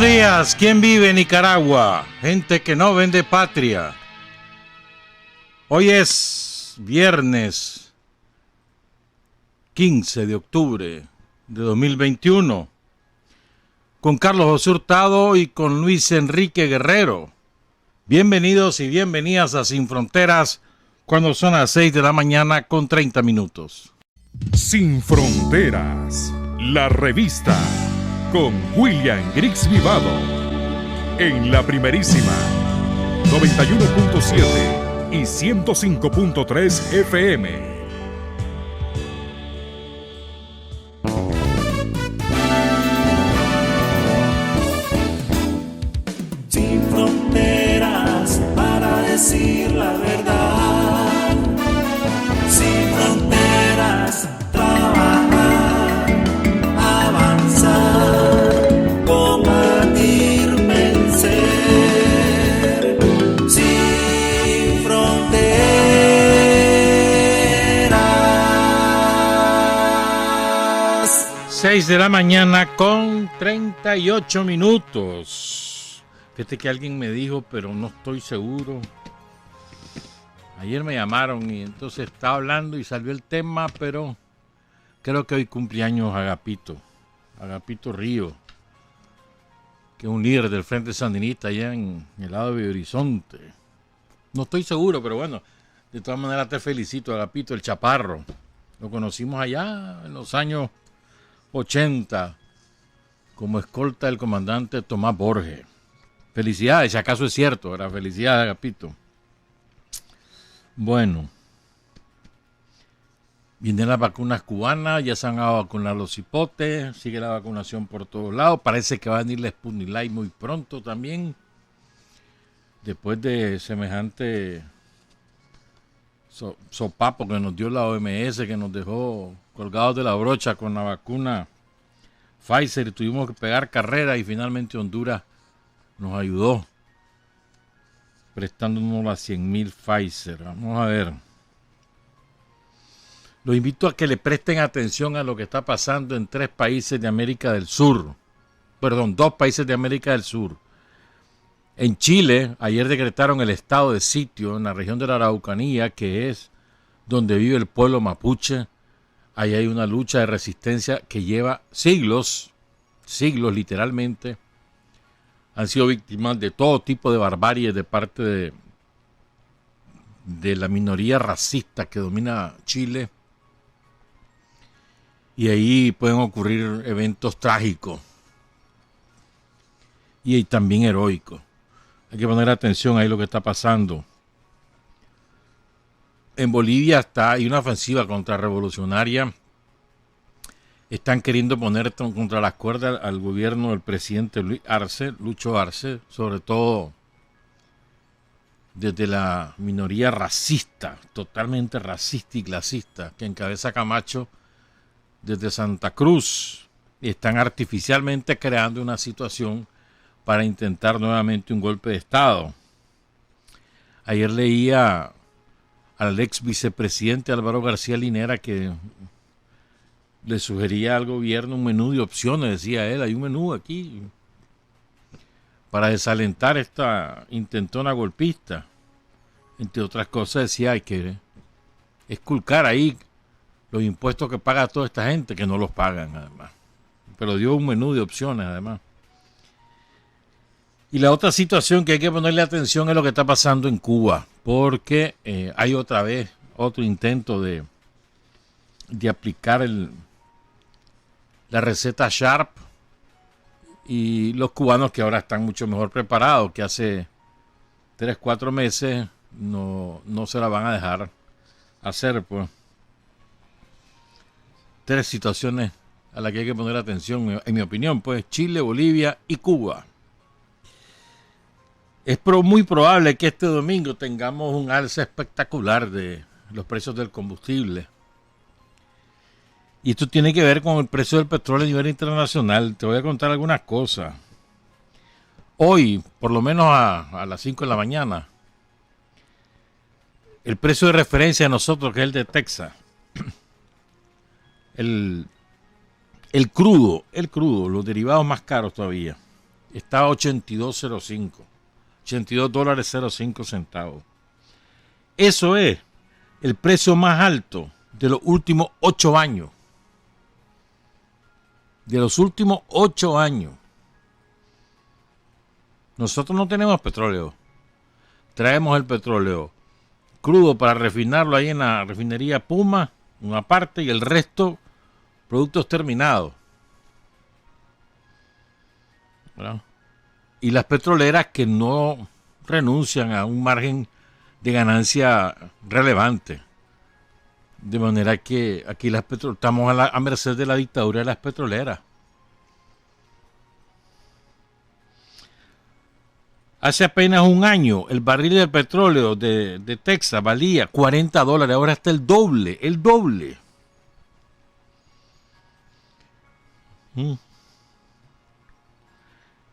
días, ¿quién vive en Nicaragua? Gente que no vende patria. Hoy es viernes 15 de octubre de 2021. Con Carlos José Hurtado y con Luis Enrique Guerrero. Bienvenidos y bienvenidas a Sin Fronteras cuando son las 6 de la mañana con 30 minutos. Sin Fronteras, la revista con William Griggs Vivado en la primerísima 91.7 y 105.3 FM. Sin fronteras para decir la verdad, sin fronteras trabajar, avanzar, combatir, vencer, sin fronteras. 6 de la mañana con 38 minutos. Fíjate que alguien me dijo, pero no estoy seguro. Ayer me llamaron y entonces estaba hablando y salió el tema, pero creo que hoy cumpleaños Agapito Río, que es un líder del Frente Sandinista allá en el lado de Horizonte. No estoy seguro, pero bueno, de todas maneras te felicito, Agapito, el Chaparro. Lo conocimos allá en los años 80 como escolta del comandante Tomás Borges. Felicidades, si acaso es cierto, ¿verdad? Felicidades, Agapito. Bueno, vienen las vacunas cubanas, ya se van a vacunar los hipotes, sigue la vacunación por todos lados, parece que va a venir la Sputnik Light muy pronto también, después de semejante sopapo que nos dio la OMS, que nos dejó colgados de la brocha con la vacuna Pfizer, y tuvimos que pegar carrera y finalmente Honduras nos ayudó prestándonos las 100,000 Pfizer. Vamos a ver. Los invito a que le presten atención a lo que está pasando en 3 países de América del Sur. Perdón, 2 países de América del Sur. En Chile, ayer decretaron el estado de sitio en la región de la Araucanía, que es donde vive el pueblo mapuche. Ahí hay una lucha de resistencia que lleva siglos literalmente. Han sido víctimas de todo tipo de barbarie de parte de la minoría racista que domina Chile. Y ahí pueden ocurrir eventos trágicos y también heroicos. Hay que poner atención ahí a lo que está pasando. En Bolivia hay una ofensiva contrarrevolucionaria. Están queriendo poner contra las cuerdas al gobierno del presidente Lucho Arce, sobre todo desde la minoría racista, totalmente racista y clasista, que encabeza Camacho desde Santa Cruz. Y están artificialmente creando una situación para intentar nuevamente un golpe de Estado. Ayer leía al ex vicepresidente Álvaro García Linera que le sugería al gobierno un menú de opciones, decía él, hay un menú aquí para desalentar esta intentona golpista. Entre otras cosas decía, hay que esculcar ahí los impuestos que paga toda esta gente, que no los pagan además. Pero dio un menú de opciones además. Y la otra situación que hay que ponerle atención es lo que está pasando en Cuba, porque hay otra vez otro intento de aplicar la receta Sharp, y los cubanos que ahora están mucho mejor preparados que hace 3-4 meses no se la van a dejar hacer, pues. 3 situaciones a las que hay que poner atención, en mi opinión, pues: Chile, Bolivia y Cuba. Es muy probable que este domingo tengamos un alza espectacular de los precios del combustible. Y esto tiene que ver con el precio del petróleo a nivel internacional. Te voy a contar algunas cosas. Hoy, por lo menos a las 5 de la mañana, el precio de referencia de nosotros, que es el de Texas, el crudo, los derivados más caros todavía, Está a 82.05. 82 dólares 05 centavos. Eso es el precio más alto de los últimos 8 años. De los últimos 8 años. Nosotros no tenemos petróleo. Traemos el petróleo crudo para refinarlo ahí en la refinería Puma, una parte, y el resto productos terminados. ¿Verdad? Y las petroleras que no renuncian a un margen de ganancia relevante. De manera que aquí estamos a merced de la dictadura de las petroleras. Hace apenas un año el barril de petróleo de Texas valía 40 dólares, ahora está el doble, el doble.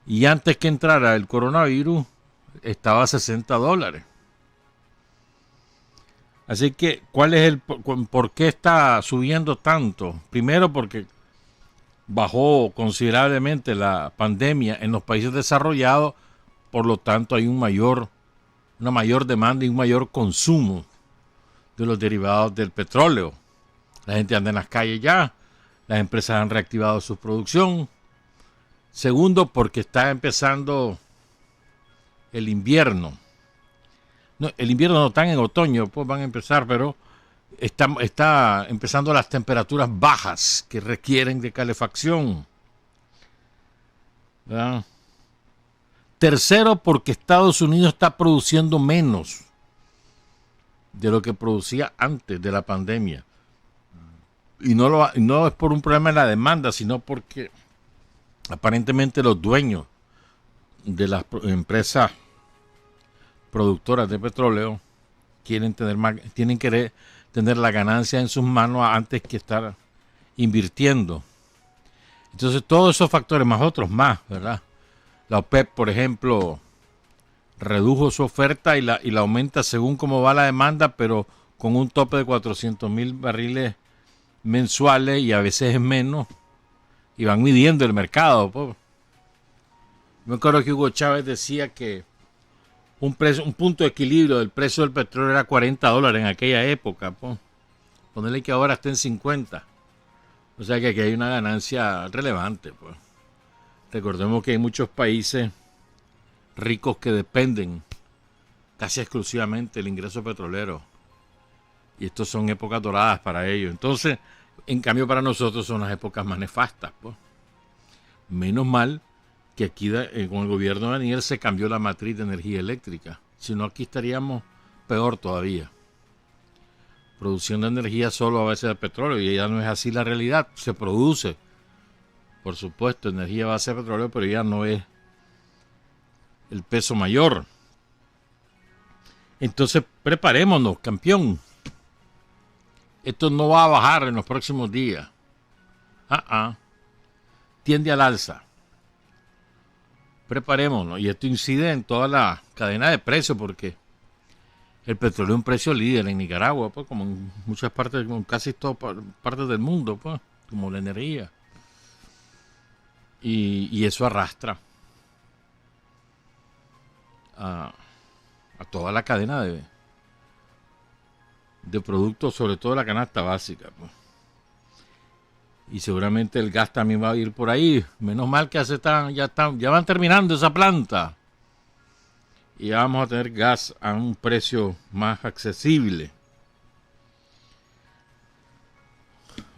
Y antes que entrara el coronavirus estaba a 60 dólares. Así que, ¿cuál es por qué está subiendo tanto? Primero porque bajó considerablemente la pandemia en los países desarrollados, por lo tanto hay una mayor demanda y un mayor consumo de los derivados del petróleo. La gente anda en las calles ya, las empresas han reactivado su producción. Segundo, porque está empezando el invierno. No, el invierno no está en otoño, pues van a empezar, pero está empezando las temperaturas bajas que requieren de calefacción. ¿Verdad? Tercero, porque Estados Unidos está produciendo menos de lo que producía antes de la pandemia. Y no es por un problema de la demanda, sino porque aparentemente los dueños de las empresas productoras de petróleo tienen que tener la ganancia en sus manos antes que estar invirtiendo. Entonces todos esos factores más otros más, ¿verdad? La OPEP, por ejemplo, redujo su oferta y la aumenta según cómo va la demanda, pero con un tope de 400,000 barriles mensuales y a veces es menos, y van midiendo el mercado. Pues. Me acuerdo que Hugo Chávez decía que un punto de equilibrio del precio del petróleo era 40 dólares en aquella época. Pues. Ponerle que ahora esté en 50. O sea que aquí hay una ganancia relevante. Pues. Recordemos que hay muchos países ricos que dependen casi exclusivamente del ingreso petrolero. Y estos son épocas doradas para ellos. Entonces, en cambio para nosotros son las épocas más nefastas. Pues. Menos mal que aquí con el gobierno de Daniel se cambió la matriz de energía eléctrica. Si no, aquí estaríamos peor todavía. Produciendo energía solo a base de petróleo. Y ya no es así la realidad. Se produce, por supuesto, energía a base de petróleo, pero ya no es el peso mayor. Entonces, preparémonos, campeón. Esto no va a bajar en los próximos días. Tiende al alza. Preparémonos. Y esto incide en toda la cadena de precios porque el petróleo es un precio líder en Nicaragua, pues, como en muchas partes, como en casi todas partes del mundo, pues, como la energía. Y eso arrastra a toda la cadena de productos, sobre todo la canasta básica. Pues. Y seguramente el gas también va a ir por ahí. Menos mal que ya van terminando esa planta. Y ya vamos a tener gas a un precio más accesible.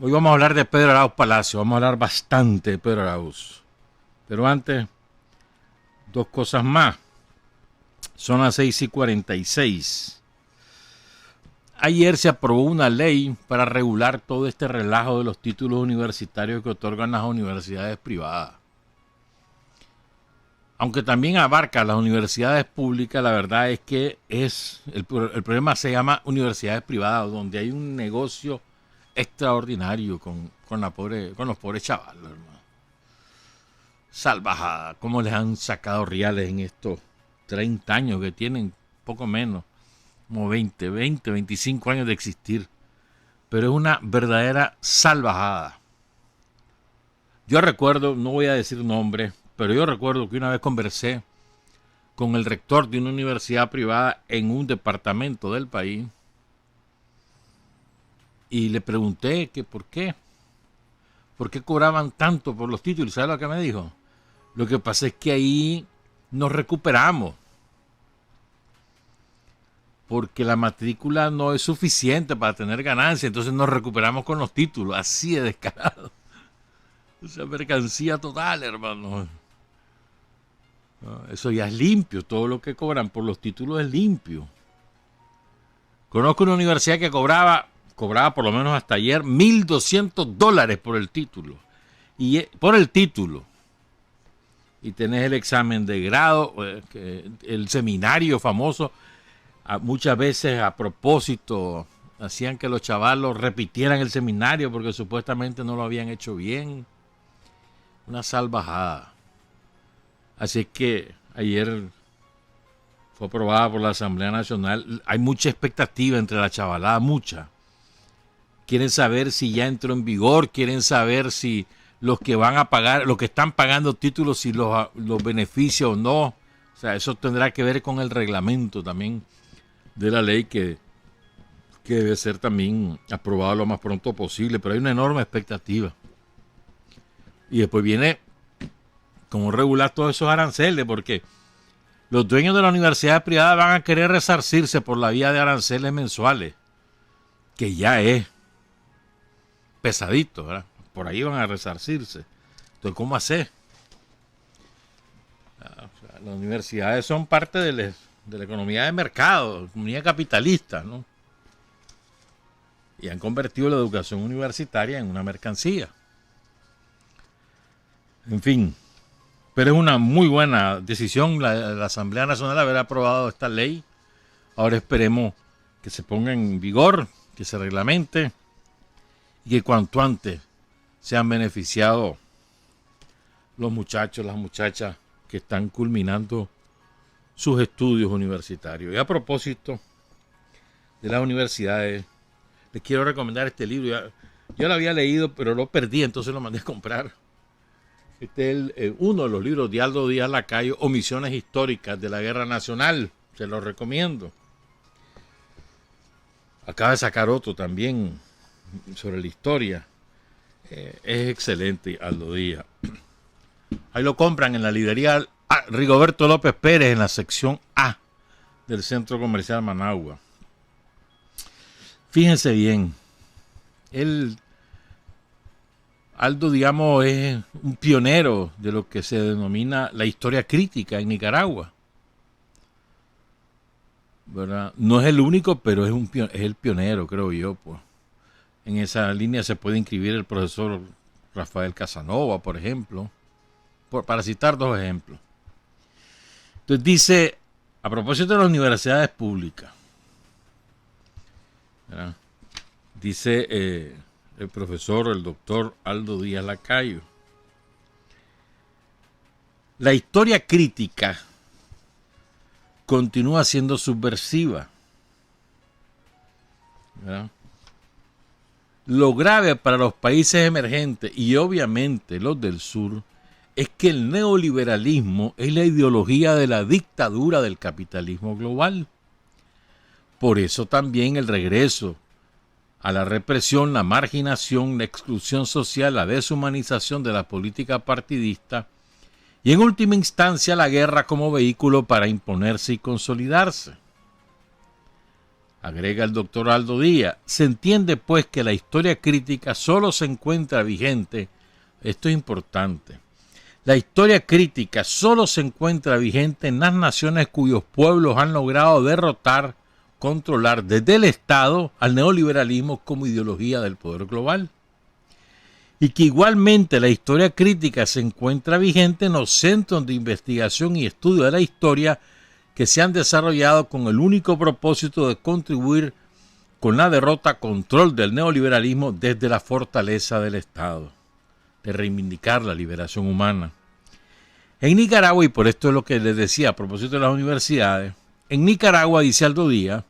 Hoy vamos a hablar de Pedro Arauz Palacio. Vamos a hablar bastante de Pedro Arauz. Pero antes, dos cosas más. Son las 6:46. Ayer se aprobó una ley para regular todo este relajo de los títulos universitarios que otorgan las universidades privadas. Aunque también abarca las universidades públicas, la verdad es que el problema se llama universidades privadas, donde hay un negocio extraordinario con los pobres chavales, hermano. Salvajada, cómo les han sacado reales en estos 30 años que tienen, poco menos. Como 25 años de existir. Pero es una verdadera salvajada. Yo recuerdo, no voy a decir nombre, pero yo recuerdo que una vez conversé con el rector de una universidad privada en un departamento del país y le pregunté que por qué cobraban tanto por los títulos. ¿Sabe lo que me dijo? Lo que pasa es que ahí nos recuperamos, porque la matrícula no es suficiente para tener ganancia, entonces nos recuperamos con los títulos, así de descarado. Esa mercancía total, hermano. Eso ya es limpio, todo lo que cobran por los títulos es limpio. Conozco una universidad que cobraba por lo menos hasta ayer $1,200 por el título. Y tenés el examen de grado, el seminario famoso. Muchas veces a propósito hacían que los chavalos repitieran el seminario porque supuestamente no lo habían hecho bien. Una salvajada. Así que ayer fue aprobada por la Asamblea Nacional. Hay mucha expectativa entre la chavalada, mucha. Quieren saber si ya entró en vigor, quieren saber si los que van a pagar, los que están pagando títulos, si los beneficia o no. O sea, eso tendrá que ver con el reglamento también de la ley que debe ser también aprobado lo más pronto posible, pero hay una enorme expectativa. Y después viene cómo regular todos esos aranceles, porque los dueños de la universidad privada van a querer resarcirse por la vía de aranceles mensuales, que ya es pesadito, ¿verdad? Por ahí van a resarcirse. Entonces, ¿cómo hacer? O sea, las universidades son parte de la economía de mercado, economía capitalista, ¿no? Y han convertido la educación universitaria en una mercancía. En fin, pero es una muy buena decisión la Asamblea Nacional haber aprobado esta ley. Ahora esperemos que se ponga en vigor, que se reglamente y que cuanto antes sean beneficiados los muchachos, las muchachas que están culminando sus estudios universitarios. Y a propósito de las universidades, les quiero recomendar este libro. Yo lo había leído, pero lo perdí, entonces lo mandé a comprar. Este es uno de los libros de Aldo Díaz Lacayo, Omisiones históricas de la Guerra Nacional. Se lo recomiendo. Acaba de sacar otro también sobre la historia. Es excelente, Aldo Díaz. Ahí lo compran en la librería Rigoberto López Pérez, en la sección A del Centro Comercial Managua. Fíjense bien, Aldo, digamos, es un pionero de lo que se denomina la historia crítica en Nicaragua, ¿verdad? No es el único, pero es el pionero, creo yo, pues. En esa línea se puede inscribir el profesor Rafael Casanova, por ejemplo, para citar dos ejemplos. Entonces dice, a propósito de las universidades públicas, ¿verdad? Dice el profesor, el doctor Aldo Díaz Lacayo, la historia crítica continúa siendo subversiva, ¿verdad? Lo grave para los países emergentes y obviamente los del sur es que el neoliberalismo es la ideología de la dictadura del capitalismo global. Por eso también el regreso a la represión, la marginación, la exclusión social, la deshumanización de la política partidista y en última instancia la guerra como vehículo para imponerse y consolidarse. Agrega el doctor Aldo Díaz, se entiende pues que la historia crítica solo se encuentra vigente, esto es importante, la historia crítica solo se encuentra vigente en las naciones cuyos pueblos han logrado derrotar, controlar desde el Estado al neoliberalismo como ideología del poder global. Y que igualmente la historia crítica se encuentra vigente en los centros de investigación y estudio de la historia que se han desarrollado con el único propósito de contribuir con la derrota control del neoliberalismo desde la fortaleza del Estado, de reivindicar la liberación humana. En Nicaragua, y por esto es lo que les decía a propósito de las universidades, en Nicaragua, dice Aldo Díaz,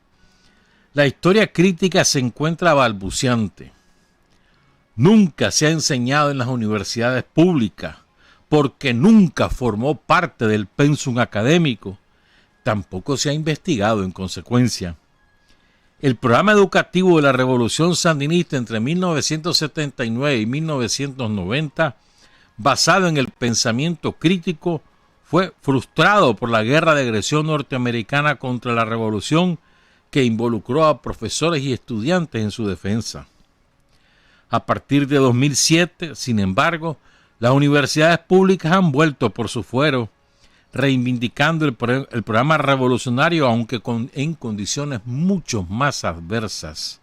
la historia crítica se encuentra balbuciante. Nunca se ha enseñado en las universidades públicas, porque nunca formó parte del pensum académico, tampoco se ha investigado en consecuencia. El programa educativo de la Revolución Sandinista entre 1979 y 1990, basado en el pensamiento crítico, fue frustrado por la guerra de agresión norteamericana contra la revolución que involucró a profesores y estudiantes en su defensa. A partir de 2007, sin embargo, las universidades públicas han vuelto por su fuero, reivindicando el programa revolucionario, aunque en condiciones mucho más adversas.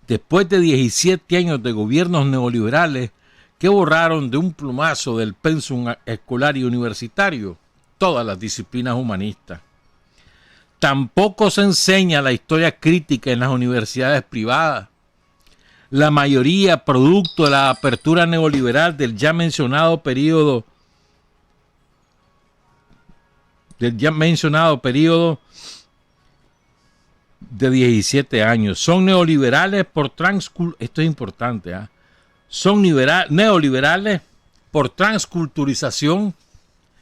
Después de 17 años de gobiernos neoliberales que borraron de un plumazo del pensum escolar y universitario todas las disciplinas humanistas. Tampoco se enseña la historia crítica en las universidades privadas, la mayoría producto de la apertura neoliberal del ya mencionado periodo de 17 años. Son neoliberales por esto es importante, son neoliberales por transculturización,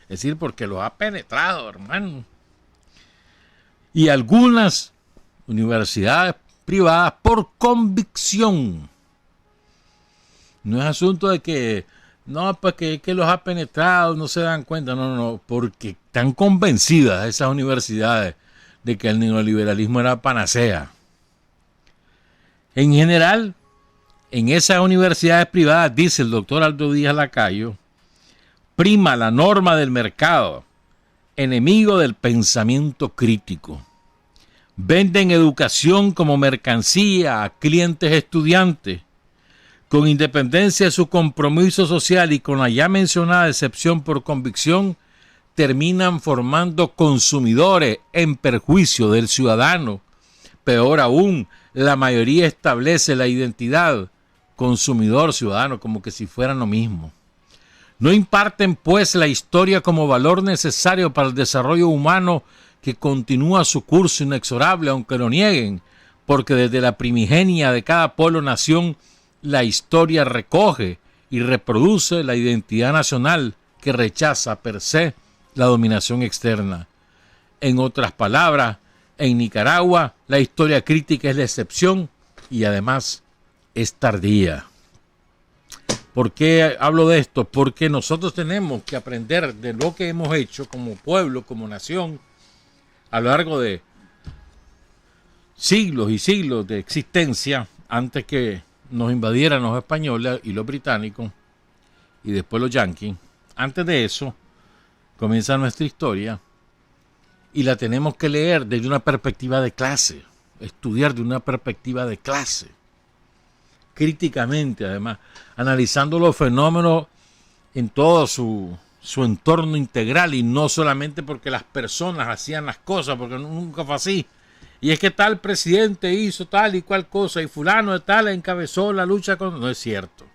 es decir, porque los ha penetrado, hermano. Y algunas universidades privadas por convicción. No es asunto de que no, pues que los ha penetrado, no se dan cuenta, no, porque están convencidas esas universidades de que el neoliberalismo era panacea. En general, en esas universidades privadas, dice el doctor Aldo Díaz Lacayo, prima la norma del mercado, enemigo del pensamiento crítico. Venden educación como mercancía a clientes estudiantes, con independencia de su compromiso social y con la ya mencionada excepción por convicción, terminan formando consumidores en perjuicio del ciudadano. Peor aún, la mayoría establece la identidad consumidor-ciudadano como que si fueran lo mismo. No imparten pues la historia como valor necesario para el desarrollo humano que continúa su curso inexorable, aunque lo nieguen, porque desde la primigenia de cada pueblo-nación la historia recoge y reproduce la identidad nacional que rechaza per se la dominación externa. En otras palabras, en Nicaragua la historia crítica es la excepción y además es tardía. ¿Por qué hablo de esto? Porque nosotros tenemos que aprender de lo que hemos hecho como pueblo, como nación, a lo largo de siglos y siglos de existencia, antes que nos invadieran los españoles y los británicos, y después los yanquis. Antes de eso, comienza nuestra historia, y la tenemos que leer desde una perspectiva de clase, estudiar de una perspectiva de clase, críticamente además, analizando los fenómenos en todo su entorno integral, y no solamente porque las personas hacían las cosas, porque nunca fue así. Y es que tal presidente hizo tal y cual cosa, y fulano de tal encabezó la lucha con... No es cierto.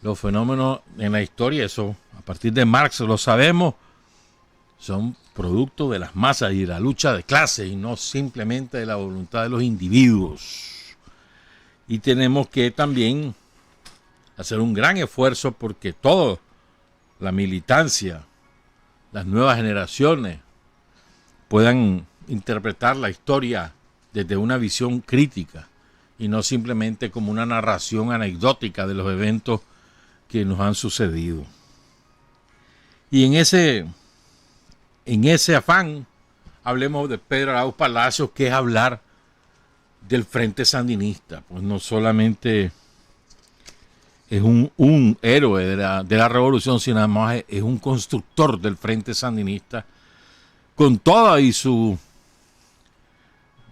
Los fenómenos en la historia, eso a partir de Marx lo sabemos, son producto de las masas y de la lucha de clases, y no simplemente de la voluntad de los individuos. Y tenemos que también hacer un gran esfuerzo porque toda la militancia, las nuevas generaciones puedan interpretar la historia desde una visión crítica y no simplemente como una narración anecdótica de los eventos que nos han sucedido. Y en ese afán, hablemos de Pedro Arauz Palacios, que es hablar del Frente Sandinista. Pues no solamente es un héroe de la revolución, sino además es un constructor del Frente Sandinista, con toda y su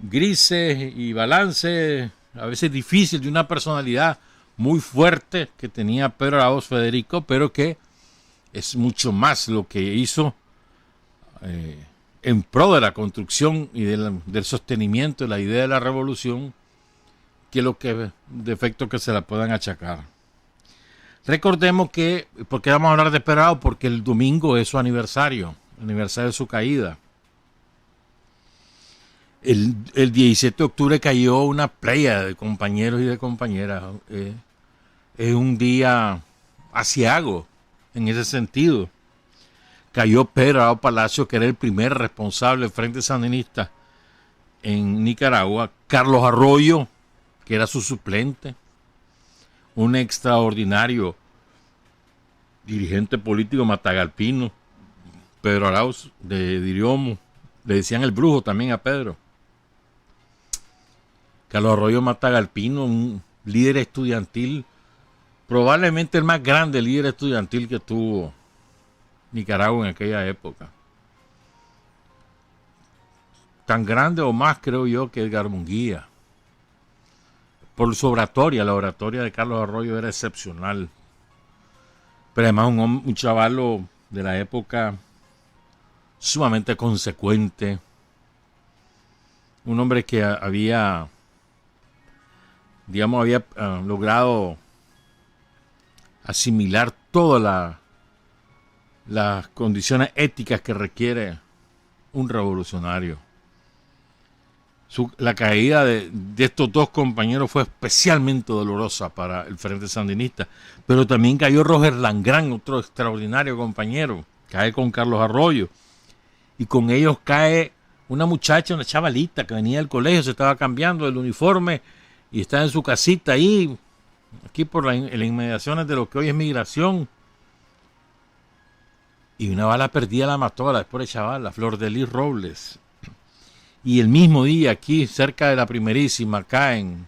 grises y balance a veces difícil, de una personalidad muy fuerte que tenía Pedro Arauz Federico, pero que es mucho más lo que hizo en pro de la construcción y del sostenimiento de la idea de la revolución, que lo que defectos que se la puedan achacar. Recordemos que, ¿por qué vamos a hablar de Pedro Arauz? Porque el domingo es su aniversario, el aniversario de su caída. El 17 de octubre cayó una playa de compañeros y de compañeras. Es un día aciago en ese sentido. Cayó Pedro Alao Palacio, que era el primer responsable del Frente Sandinista en Nicaragua. Carlos Arroyo, que era su suplente. Un extraordinario dirigente político matagalpino. Pedro Arauz de Diriomo. Le decían el brujo también a Pedro. Carlos Arroyo Matagalpino, un líder estudiantil, probablemente el más grande líder estudiantil que tuvo Nicaragua en aquella época. Tan grande o más, creo yo, que Edgar Munguía. Por su oratoria, la oratoria de Carlos Arroyo era excepcional. Pero además un chavalo de la época sumamente consecuente. Un hombre que había logrado asimilar todas las condiciones éticas que requiere un revolucionario. La caída de estos dos compañeros fue especialmente dolorosa para el Frente Sandinista, pero también cayó Roger Langrán, otro extraordinario compañero, cae con Carlos Arroyo, y con ellos cae una muchacha, una chavalita que venía del colegio, se estaba cambiando el uniforme y está en su casita ahí, aquí por las inmediaciones de lo que hoy es Migración. Y una bala perdida la mató a la pobre chavala, Flor de Lis Robles. Y el mismo día, aquí cerca de la Primerísima, caen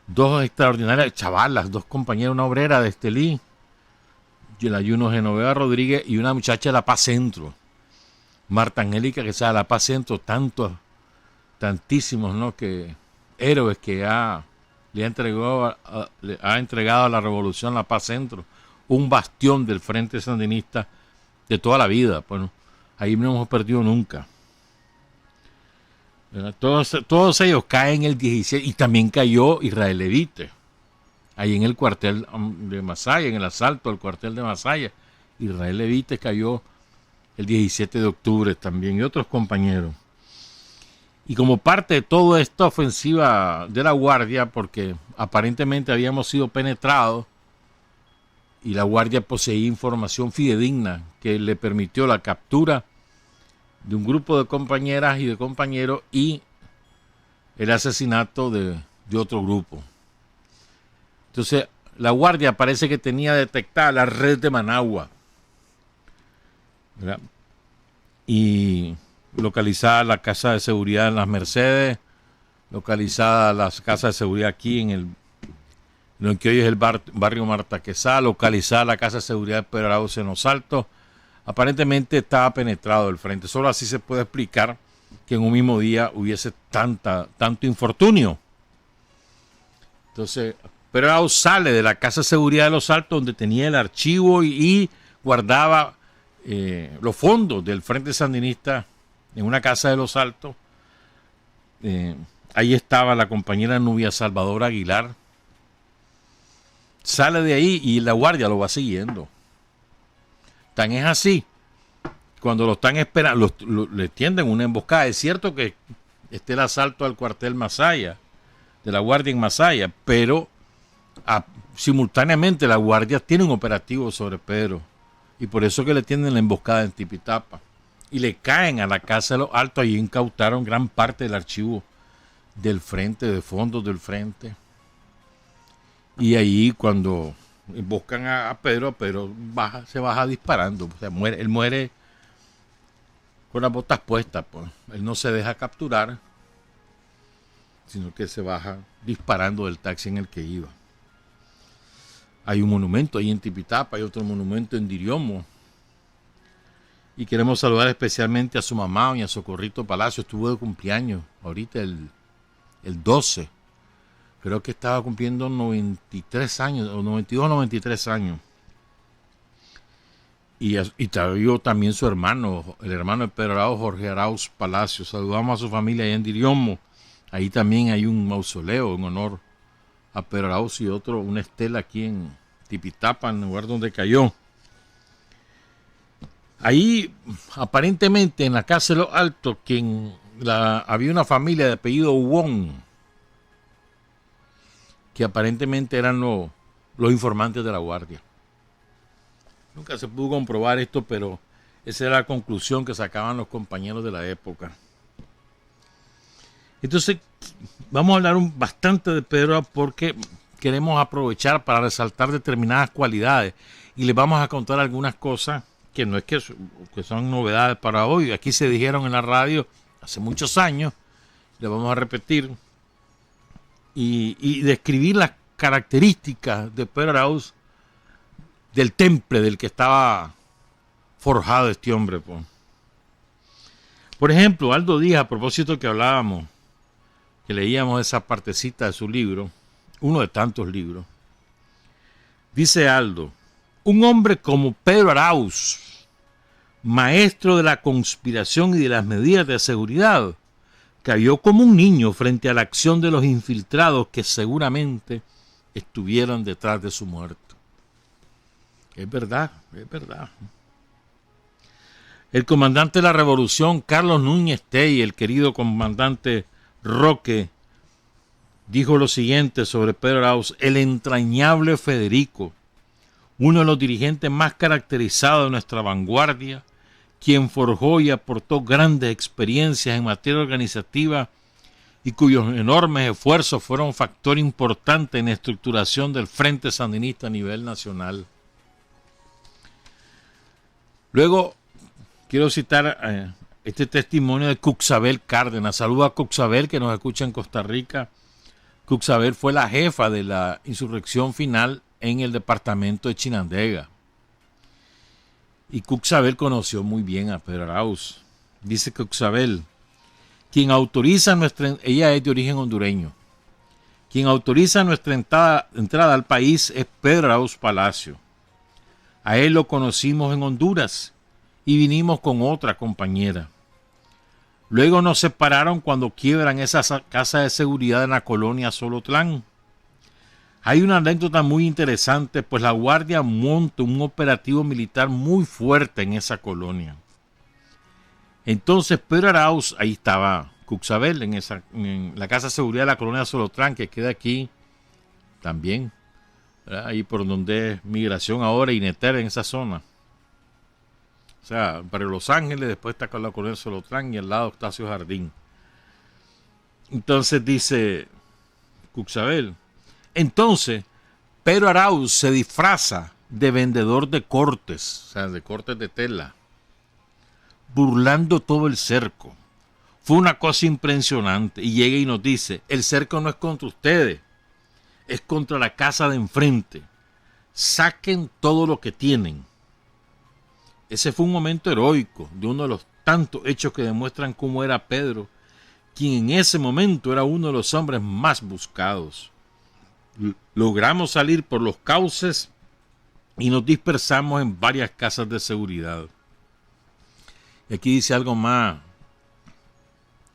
dos extraordinarias chavalas, dos compañeras, una obrera de Estelí, Yelayuno Genoveva Rodríguez, y una muchacha de La Paz Centro, Marta Angélica, que sea La Paz Centro, tantísimos, ¿no?, que héroes que le ha entregado a la revolución La Paz Centro, un bastión del Frente Sandinista de toda la vida. Bueno, ahí no hemos perdido nunca. Todos ellos caen el 17, y también cayó Israel Levite, ahí en el cuartel de Masaya, en el asalto al cuartel de Masaya. Israel Levite cayó el 17 de octubre también, y otros compañeros. Y como parte de toda esta ofensiva de la Guardia, porque aparentemente habíamos sido penetrados, y la Guardia poseía información fidedigna que le permitió la captura de un grupo de compañeras y de compañeros y el asesinato de otro grupo. Entonces, la Guardia parece que tenía detectada la red de Managua, ¿verdad?, y localizada la casa de seguridad en Las Mercedes, localizada las casas de seguridad aquí en lo que hoy es el barrio Martaquesá, localizada la casa de seguridad de Pedro Arauz en Los Altos. Aparentemente estaba penetrado el frente. Solo así se puede explicar que en un mismo día hubiese tanto infortunio. Entonces, Pedro Arauz sale de la casa de seguridad de Los Altos, donde tenía el archivo y guardaba los fondos del Frente Sandinista en una casa de Los Altos. Ahí estaba la compañera Nubia Salvador Aguilar. Sale de ahí y la Guardia lo va siguiendo. Tan es así, cuando lo están esperando, le tienden una emboscada. Es cierto que el asalto al cuartel Masaya, de la Guardia en Masaya, pero simultáneamente la Guardia tiene un operativo sobre Pedro, y por eso que le tienden la emboscada en Tipitapa. Y le caen a la casa de Los Altos, y incautaron gran parte del archivo del frente, de fondos del frente. Y ahí cuando emboscan a Pedro, se baja disparando. O sea, él muere con las botas puestas, pues. Él no se deja capturar, sino que se baja disparando del taxi en el que iba. Hay un monumento ahí en Tipitapa, hay otro monumento en Diriomo. Y queremos saludar especialmente a su mamá, doña Socorrito Palacio. Estuvo de cumpleaños ahorita el 12. Creo que estaba cumpliendo 93 años, o 92 o 93 años. Y también su hermano, el hermano de Pedro Arauz, Jorge Arauz Palacio. Saludamos a su familia allá en Diriomo. Ahí también hay un mausoleo en honor a Pedro Arauz, y una estela aquí en Tipitapa, en el lugar donde cayó. Ahí, aparentemente, en la casa de Los Altos, había una familia de apellido Wong, que aparentemente eran los informantes de la Guardia. Nunca se pudo comprobar esto, pero esa era la conclusión que sacaban los compañeros de la época. Entonces, vamos a hablar bastante de Pedro porque queremos aprovechar para resaltar determinadas cualidades y les vamos a contar algunas cosas que no es que son novedades para hoy. Aquí se dijeron en la radio hace muchos años, les vamos a repetir y describir las características de Pedro Arauz, del temple del que estaba forjado este hombre. Pues. Por ejemplo, Aldo Díaz, a propósito que hablábamos, que leíamos esa partecita de su libro, uno de tantos libros, dice Aldo: un hombre como Pedro Arauz, maestro de la conspiración y de las medidas de seguridad, cayó como un niño frente a la acción de los infiltrados que seguramente estuvieron detrás de su muerte. Es verdad, es verdad. El comandante de la revolución, Carlos Núñez Tey, el querido comandante Roque, dijo lo siguiente sobre Pedro Arauz: el entrañable Federico, uno de los dirigentes más caracterizados de nuestra vanguardia, quien forjó y aportó grandes experiencias en materia organizativa y cuyos enormes esfuerzos fueron factor importante en la estructuración del Frente Sandinista a nivel nacional. Luego, quiero citar este testimonio de Cuxabel Cárdenas. Saludo a Cuxabel, que nos escucha en Costa Rica. Cuxabel fue la jefa de la insurrección final en el departamento de Chinandega. Y Cuxabel conoció muy bien a Pedro Arauz. Dice Cuxabel: quien autoriza ella es de origen hondureño, quien autoriza nuestra entrada al país es Pedro Arauz Palacio. A él lo conocimos en Honduras y vinimos con otra compañera. Luego nos separaron cuando quiebran esa casa de seguridad en la colonia Solotlán. Hay una anécdota muy interesante, pues la Guardia monta un operativo militar muy fuerte en esa colonia. Entonces Pedro Arauz, ahí estaba Cuxabel, en la casa de seguridad de la colonia Solotlán, que queda aquí también, ¿verdad? Ahí por donde es Migración ahora y Neter, en esa zona. O sea, para Los Ángeles, después está con la colonia Solotlán y al lado Octavio Jardín. Entonces dice Cuxabel: entonces Pedro Arauz se disfraza de vendedor de cortes, o sea, de cortes de tela, burlando todo el cerco. Fue una cosa impresionante. Y llega y nos dice: el cerco no es contra ustedes, es contra la casa de enfrente. Saquen todo lo que tienen. Ese fue un momento heroico, de uno de los tantos hechos que demuestran cómo era Pedro, quien en ese momento era uno de los hombres más buscados. Logramos salir por los cauces y nos dispersamos en varias casas de seguridad. Y aquí dice algo más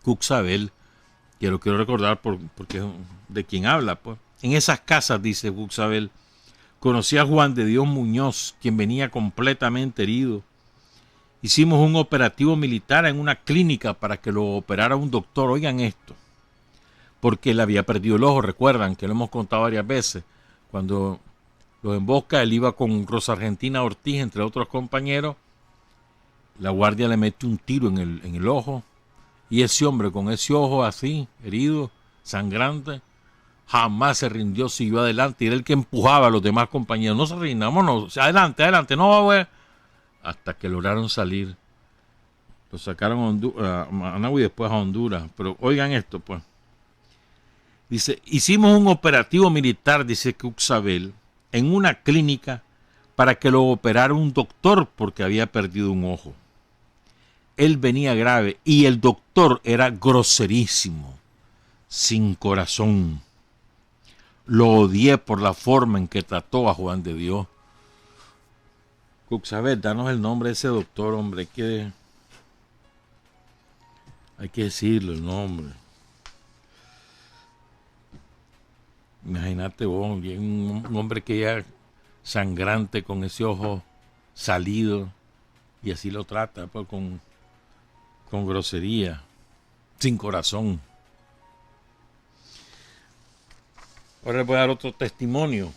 Cuxabel, que lo quiero recordar porque es de quien habla. Pues. En esas casas, dice Cuxabel, conocí a Juan de Dios Muñoz, quien venía completamente herido. Hicimos un operativo militar en una clínica para que lo operara un doctor. Oigan esto, porque él había perdido el ojo. Recuerdan que lo hemos contado varias veces. Cuando lo embosca, él iba con Rosa Argentina Ortiz, entre otros compañeros. La guardia le mete un tiro en el ojo. Y ese hombre con ese ojo así, herido, sangrante, jamás se rindió, siguió adelante. Y era el que empujaba a los demás compañeros. No se rindan, vámonos, adelante, adelante, no, güey. Hasta que lograron salir. Lo sacaron a Managua y después a Honduras. Pero oigan esto, pues. Dice: hicimos un operativo militar, dice Cuxabel, en una clínica para que lo operara un doctor porque había perdido un ojo. Él venía grave y el doctor era groserísimo, sin corazón. Lo odié por la forma en que trató a Juan de Dios. Cuxabel, danos el nombre de ese doctor, hombre. Hay que decirlo, el nombre. Imagínate vos, un hombre que ya sangrante, con ese ojo salido, y así lo trata, pues, con grosería, sin corazón. Ahora les voy a dar otro testimonio.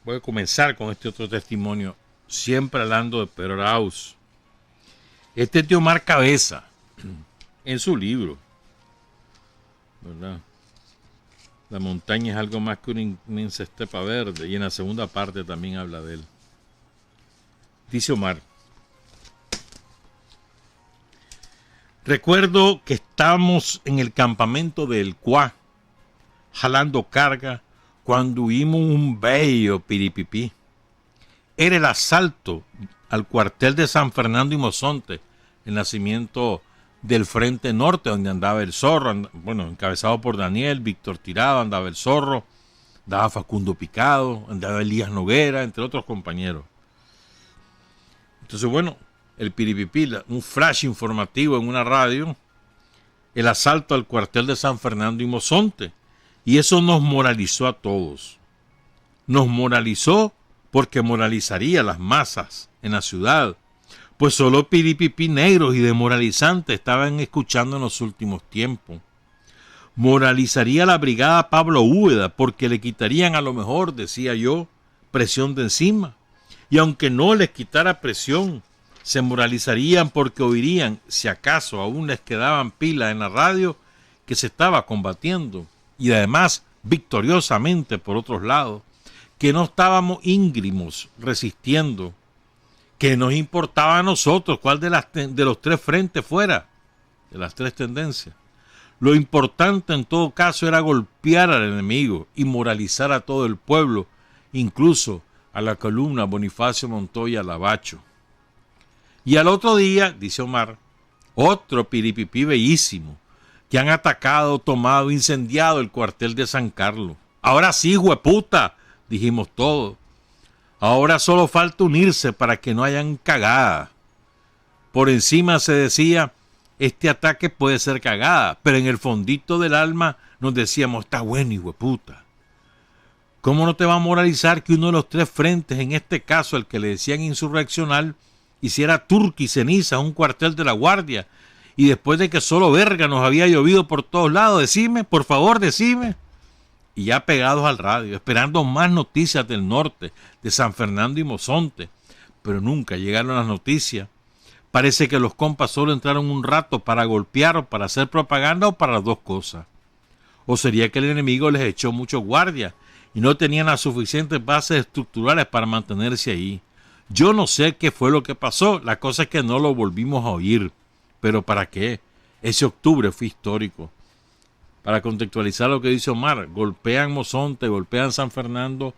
Voy a comenzar con este otro testimonio. siempre hablando de Pedro Arauz. Este tío Omar Cabeza, en su libro, ¿verdad? La montaña es algo más que una inmensa estepa verde, y en la segunda parte también habla de él. Dice Omar: recuerdo que estábamos en el campamento del Cuá, jalando carga, cuando oímos un bello piripipí. Era el asalto al cuartel de San Fernando y Mozonte, el nacimiento del Frente Norte, donde andaba el Zorro, encabezado por Daniel, Víctor Tirado, andaba el Zorro, andaba Facundo Picado, andaba Elías Noguera, entre otros compañeros. Entonces, el piripipí, un flash informativo en una radio, el asalto al cuartel de San Fernando y Mozonte, y eso nos moralizó a todos. Nos moralizó porque moralizaría a las masas en la ciudad, pues solo piripipí negros y demoralizantes estaban escuchando en los últimos tiempos. Moralizaría a la brigada Pablo Úbeda porque le quitarían, a lo mejor, decía yo, presión de encima. Y aunque no les quitara presión, se moralizarían porque oirían, si acaso aún les quedaban pilas en la radio, que se estaba combatiendo, y además victoriosamente por otros lados, que no estábamos íngrimos resistiendo, que nos importaba a nosotros cuál de los tres frentes fuera, de las tres tendencias. Lo importante en todo caso era golpear al enemigo y moralizar a todo el pueblo, incluso a la columna Bonifacio Montoya Lavacho. Y al otro día, dice Omar, otro piripipí bellísimo, que han atacado, tomado, incendiado el cuartel de San Carlos. Ahora sí, hueputa, dijimos todos. Ahora solo falta unirse para que no hayan cagada. Por encima se decía, este ataque puede ser cagada, pero en el fondito del alma nos decíamos, está bueno, hijueputa. ¿Cómo no te va a moralizar que uno de los tres frentes, en este caso el que le decían insurreccional, hiciera turca y ceniza a un cuartel de la Guardia, y después de que solo verga nos había llovido por todos lados? Decime, por favor, decime. Y ya pegados al radio, esperando más noticias del norte, de San Fernando y Mozonte, pero nunca llegaron las noticias. Parece que los compas solo entraron un rato para golpear o para hacer propaganda o para las dos cosas. O sería que el enemigo les echó muchos guardias y no tenían las suficientes bases estructurales para mantenerse ahí. Yo no sé qué fue lo que pasó, la cosa es que no lo volvimos a oír. ¿Pero para qué? Ese octubre fue histórico. Para contextualizar lo que dice Omar, golpean Mozonte, golpean San Fernando,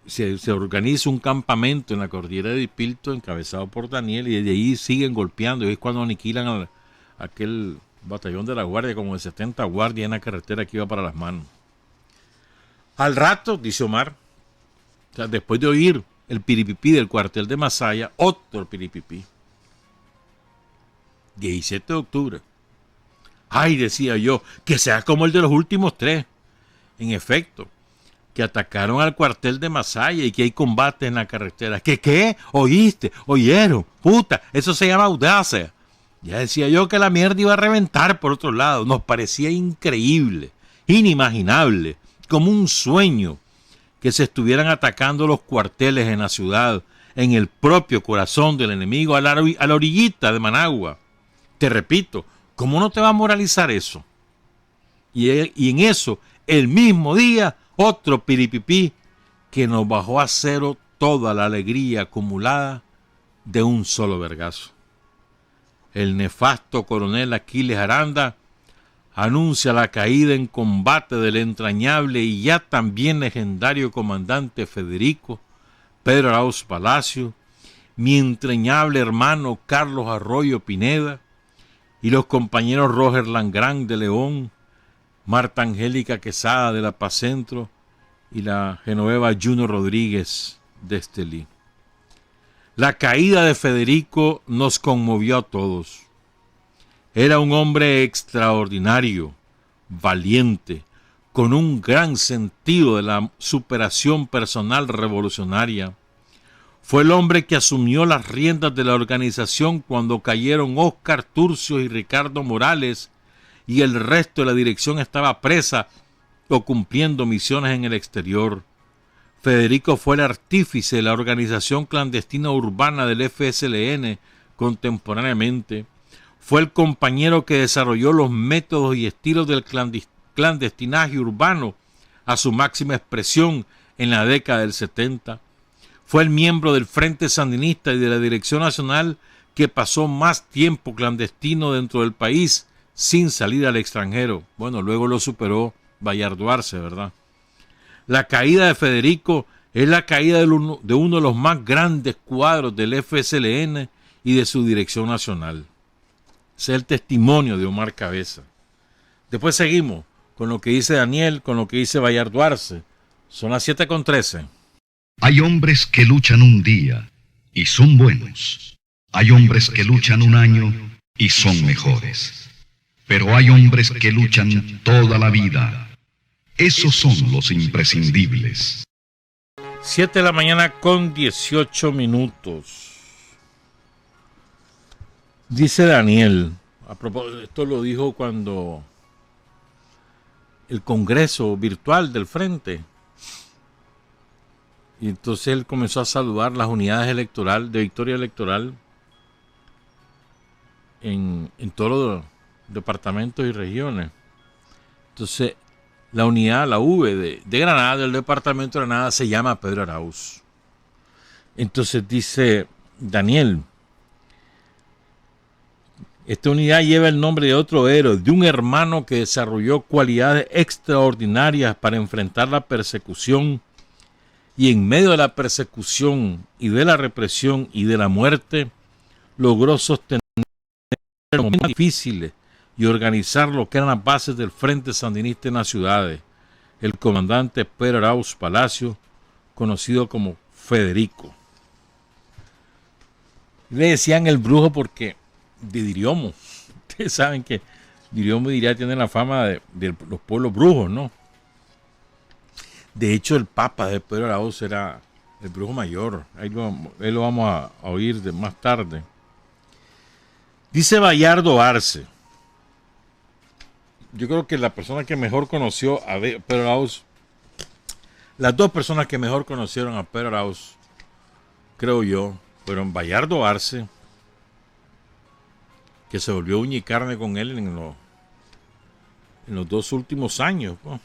se organiza un campamento en la cordillera de Dipilto encabezado por Daniel, y desde ahí siguen golpeando, y es cuando aniquilan a aquel batallón de la Guardia, como de 70 guardias en la carretera que iba para Las Manos. Al rato, dice Omar, después de oír el piripipí del cuartel de Masaya, otro piripipí. 17 de octubre. Ay, decía yo, que sea como el de los últimos tres. En efecto, que atacaron al cuartel de Masaya y que hay combate en la carretera. ¿Qué? ¿Oíste? ¿Oyeron? Puta, eso se llama audacia. Ya decía yo que la mierda iba a reventar por otro lado. Nos parecía increíble, inimaginable, como un sueño, que se estuvieran atacando los cuarteles en la ciudad, en el propio corazón del enemigo, a la orillita de Managua. Te repito, ¿cómo no te va a moralizar eso? Y en eso, el mismo día, otro piripipí que nos bajó a cero toda la alegría acumulada de un solo vergazo. El nefasto coronel Aquiles Aranda anuncia la caída en combate del entrañable y ya también legendario comandante Federico Pedro Arauz Palacio, mi entrañable hermano Carlos Arroyo Pineda, y los compañeros Roger Langrán de León, Marta Angélica Quesada de La Paz Centro y la Genoveva Juno Rodríguez de Estelí. La caída de Federico nos conmovió a todos. Era un hombre extraordinario, valiente, con un gran sentido de la superación personal revolucionaria. Fue el hombre que asumió las riendas de la organización cuando cayeron Óscar Turcio y Ricardo Morales y el resto de la dirección estaba presa o cumpliendo misiones en el exterior. Federico fue el artífice de la organización clandestina urbana del FSLN contemporáneamente. Fue el compañero que desarrolló los métodos y estilos del clandestinaje urbano a su máxima expresión en la década del 70. Fue el miembro del Frente Sandinista y de la Dirección Nacional que pasó más tiempo clandestino dentro del país sin salir al extranjero. Bueno, luego lo superó Bayardo Arce, ¿verdad? La caída de Federico es la caída de uno de los más grandes cuadros del FSLN y de su dirección nacional. Ese es el testimonio de Omar Cabeza. Después seguimos con lo que dice Daniel, con lo que dice Bayardo Arce. Son las 7:13. Hay hombres que luchan un día y son buenos. Hay hombres que luchan un año y son mejores. Pero hay hombres que luchan toda la vida. Esos son los imprescindibles. 7 de la mañana con 18 minutos. Dice Daniel, a propósito, esto lo dijo cuando el congreso virtual del Frente. Y entonces él comenzó a saludar las unidades electorales de victoria electoral en todos los departamentos y regiones. Entonces, la unidad, la V de Granada, del departamento de Granada, se llama Pedro Arauz. Entonces dice Daniel, esta unidad lleva el nombre de otro héroe, de un hermano que desarrolló cualidades extraordinarias para enfrentar la persecución y en medio de la persecución y de la represión y de la muerte, logró sostener momentos difíciles y organizar lo que eran las bases del Frente Sandinista en las ciudades. El comandante Pedro Arauz Palacio, conocido como Federico. Le decían el brujo porque de Diriomo. Ustedes saben que Diriomo tiene la fama de los pueblos brujos, ¿no? De hecho, el papa de Pedro Arauz era el brujo mayor. Ahí lo vamos a oír más tarde. Dice Bayardo Arce. Yo creo que la persona que mejor conoció a Pedro Arauz, las dos personas que mejor conocieron a Pedro Arauz, creo yo, fueron Bayardo Arce, que se volvió uña y carne con él en los 2 últimos años, ¿no?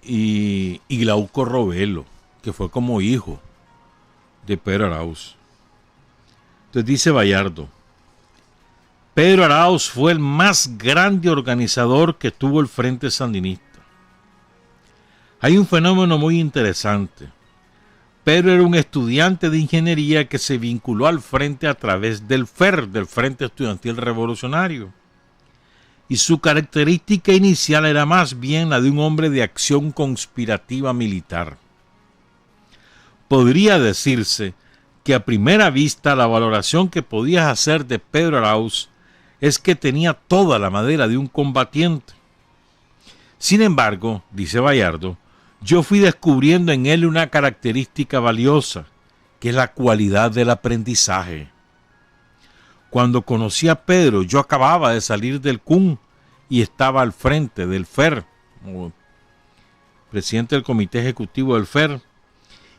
Y Glauco Robelo, que fue como hijo de Pedro Arauz. Entonces dice Bayardo, Pedro Arauz fue el más grande organizador que tuvo el Frente Sandinista. Hay un fenómeno muy interesante. Pedro era un estudiante de ingeniería que se vinculó al Frente a través del FER, del Frente Estudiantil Revolucionario. Y su característica inicial era más bien la de un hombre de acción conspirativa militar. Podría decirse que a primera vista la valoración que podías hacer de Pedro Arauz es que tenía toda la madera de un combatiente. Sin embargo, dice Bayardo, yo fui descubriendo en él una característica valiosa, que es la cualidad del aprendizaje. Cuando conocí a Pedro, yo acababa de salir del CUN y estaba al frente del FER, como presidente del comité ejecutivo del FER,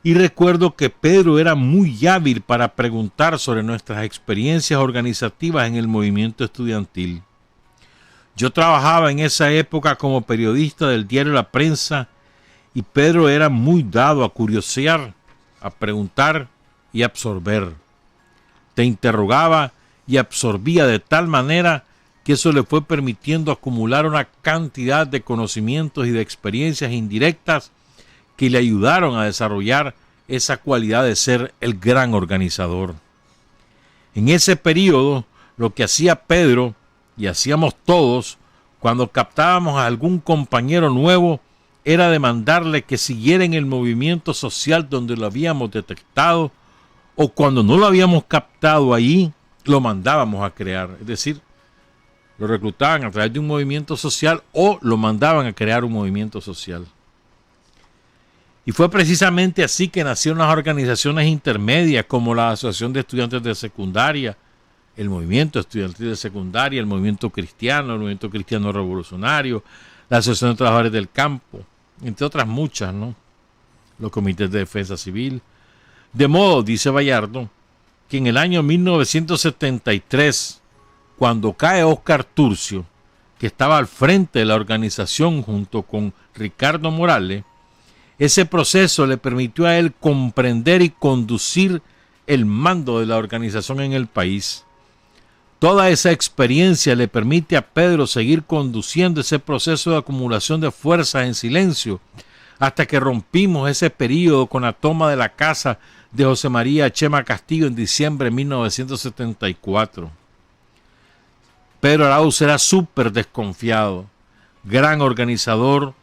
y recuerdo que Pedro era muy hábil para preguntar sobre nuestras experiencias organizativas en el movimiento estudiantil. Yo trabajaba en esa época como periodista del diario La Prensa y Pedro era muy dado a curiosear, a preguntar y absorber. Te interrogaba y absorbía de tal manera que eso le fue permitiendo acumular una cantidad de conocimientos y de experiencias indirectas que le ayudaron a desarrollar esa cualidad de ser el gran organizador. En ese periodo, lo que hacía Pedro, y hacíamos todos, cuando captábamos a algún compañero nuevo, era demandarle que siguiera en el movimiento social donde lo habíamos detectado, o cuando no lo habíamos captado allí, lo mandábamos a crear. Es decir, lo reclutaban a través de un movimiento social o lo mandaban a crear un movimiento social. Y fue precisamente así que nacieron las organizaciones intermedias como la Asociación de Estudiantes de Secundaria, el Movimiento Estudiantil de Secundaria, el Movimiento Cristiano Revolucionario, la Asociación de Trabajadores del Campo, entre otras muchas, ¿no? los comités de defensa civil. De modo, dice Bayardo, que en el año 1973, cuando cae Óscar Turcio, que estaba al frente de la organización junto con Ricardo Morales, ese proceso le permitió a él comprender y conducir el mando de la organización en el país. Toda esa experiencia le permite a Pedro seguir conduciendo ese proceso de acumulación de fuerzas en silencio hasta que rompimos ese período con la toma de la casa de José María Chema Castillo en diciembre de 1974. Pedro Arauz era súper desconfiado, gran organizador,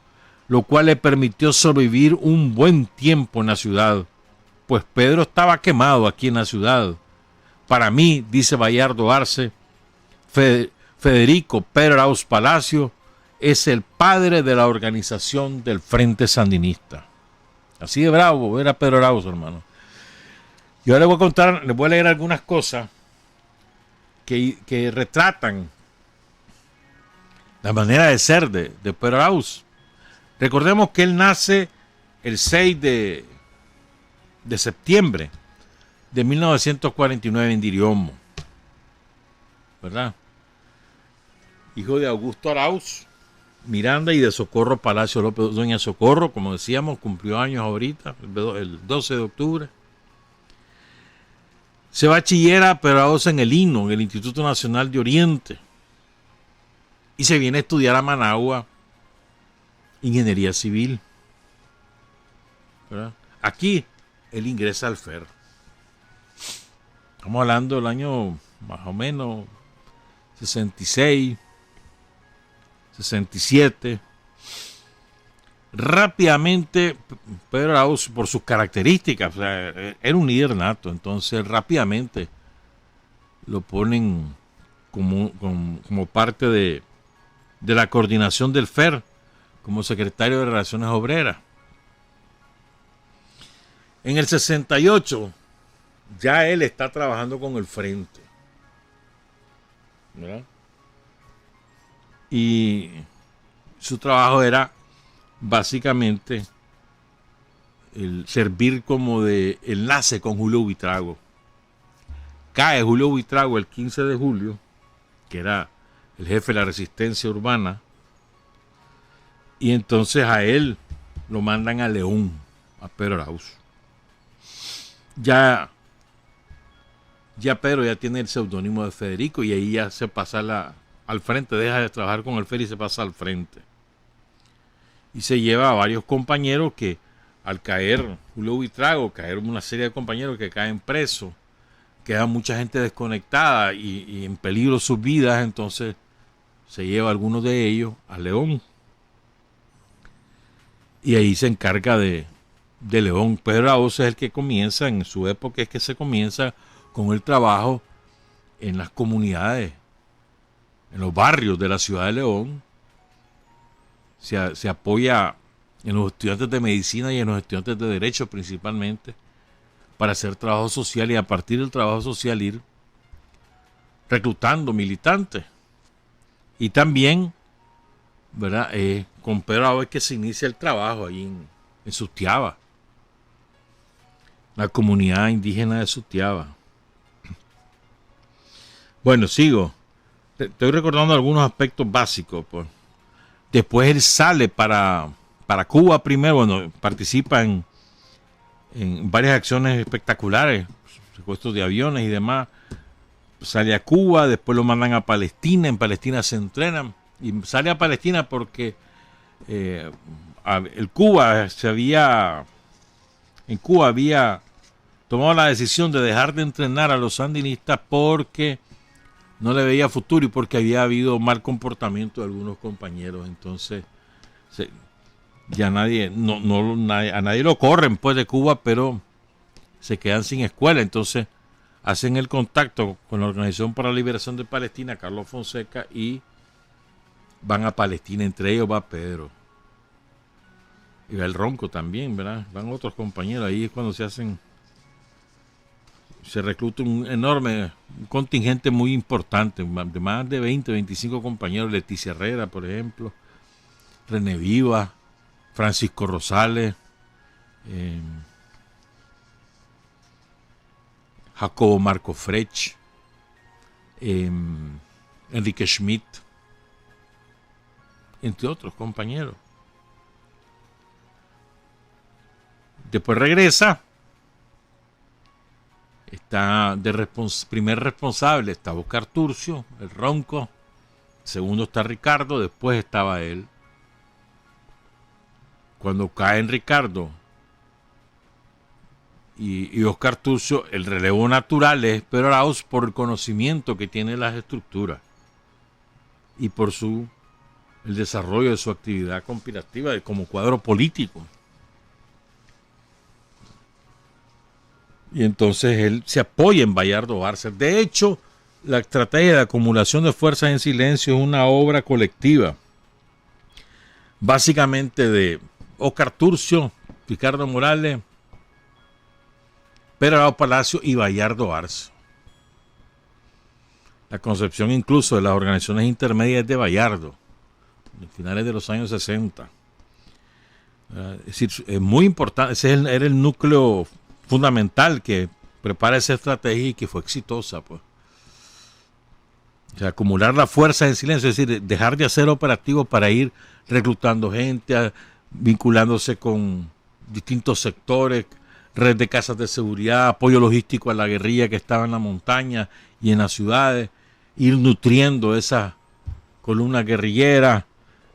lo cual le permitió sobrevivir un buen tiempo en la ciudad, pues Pedro estaba quemado aquí en la ciudad. Para mí, dice Bayardo Arce, Federico Pedro Arauz Palacio es el padre de la organización del Frente Sandinista. Así de bravo era Pedro Arauz, hermano. Y ahora les voy a leer algunas cosas que retratan la manera de ser de Pedro Arauz. Recordemos que él nace el 6 de septiembre de 1949 en Diriomo, ¿verdad? Hijo de Augusto Arauz Miranda y de Socorro Palacio López. Doña Socorro, como decíamos, cumplió años ahorita, el 12 de octubre. Se bachillera Pedro Arauz en el INO, en el Instituto Nacional de Oriente. Y se viene a estudiar a Managua Ingeniería Civil, ¿verdad? Aquí él ingresa al FER. Estamos hablando del año más o menos 66, 67. Rápidamente, Pedro Arauz, por sus características, o sea, era un líder nato, entonces rápidamente lo ponen como parte de la coordinación del FER, como secretario de Relaciones Obreras. En el 68 ya él está trabajando con el Frente, ¿verdad? Y su trabajo era básicamente el servir como de enlace con Julio Buitrago. Cae Julio Buitrago el 15 de julio, que era el jefe de la resistencia urbana, y entonces a él lo mandan a León, a Pedro Arauz. Ya Pedro ya tiene el seudónimo de Federico y ahí ya se pasa al frente, deja de trabajar con el FER y se pasa al frente. Y se lleva a varios compañeros que al caer Julio Buitrago, caer una serie de compañeros que caen presos, queda mucha gente desconectada y en peligro sus vidas, entonces se lleva a algunos de ellos a León. Y ahí se encarga de León. Pedro Arauz es el que comienza, en su época es que se comienza con el trabajo en las comunidades, en los barrios de la ciudad de León. Se apoya en los estudiantes de medicina y en los estudiantes de derecho principalmente para hacer trabajo social y a partir del trabajo social ir reclutando militantes. Y también, ¿verdad? Con Pedro Arauz es que se inicia el trabajo ahí en Sutiaba, la comunidad indígena de Sutiaba. Bueno, sigo. Estoy recordando algunos aspectos básicos. Pues. Después él sale para Cuba primero, bueno, participa en varias acciones espectaculares, secuestros de aviones y demás. Sale a Cuba, después lo mandan a Palestina, en Palestina se entrenan y sale a Palestina porque en Cuba había tomado la decisión de dejar de entrenar a los sandinistas porque no le veía futuro y porque había habido mal comportamiento de algunos compañeros. Entonces ya a nadie lo corren pues de Cuba, pero se quedan sin escuela. Entonces hacen el contacto con la Organización para la Liberación de Palestina, Carlos Fonseca, y van a Palestina. Entre ellos va Pedro y va el Ronco también, ¿verdad? Van otros compañeros. Ahí es cuando se recluta un contingente muy importante, de más de 20, 25 compañeros. Leticia Herrera, por ejemplo, René Viva, Francisco Rosales, Jacobo Marco Frech, Enrique Schmidt, entre otros compañeros. Después regresa, está primer responsable está Oscar Turcio, el ronco, segundo está Ricardo, después estaba él. Cuando caen Ricardo y Oscar Turcio, el relevo natural es Pedro Arauz por el conocimiento que tiene de las estructuras y por el desarrollo de su actividad conspirativa como cuadro político. Y entonces él se apoya en Bayardo Bárcena. De hecho, la estrategia de acumulación de fuerzas en silencio es una obra colectiva, básicamente de Oscar Turcio, Ricardo Morales, Pedro Arauz Palacio y Bayardo Bárcena. La concepción incluso de las organizaciones intermedias de Bayardo, en finales de los años 60. Es decir, es muy importante, ese era el núcleo fundamental que prepara esa estrategia y que fue exitosa, pues. O sea, acumular la fuerza en silencio, es decir, dejar de hacer operativos para ir reclutando gente, vinculándose con distintos sectores, red de casas de seguridad, apoyo logístico a la guerrilla que estaba en la montaña y en las ciudades, ir nutriendo esa columna guerrillera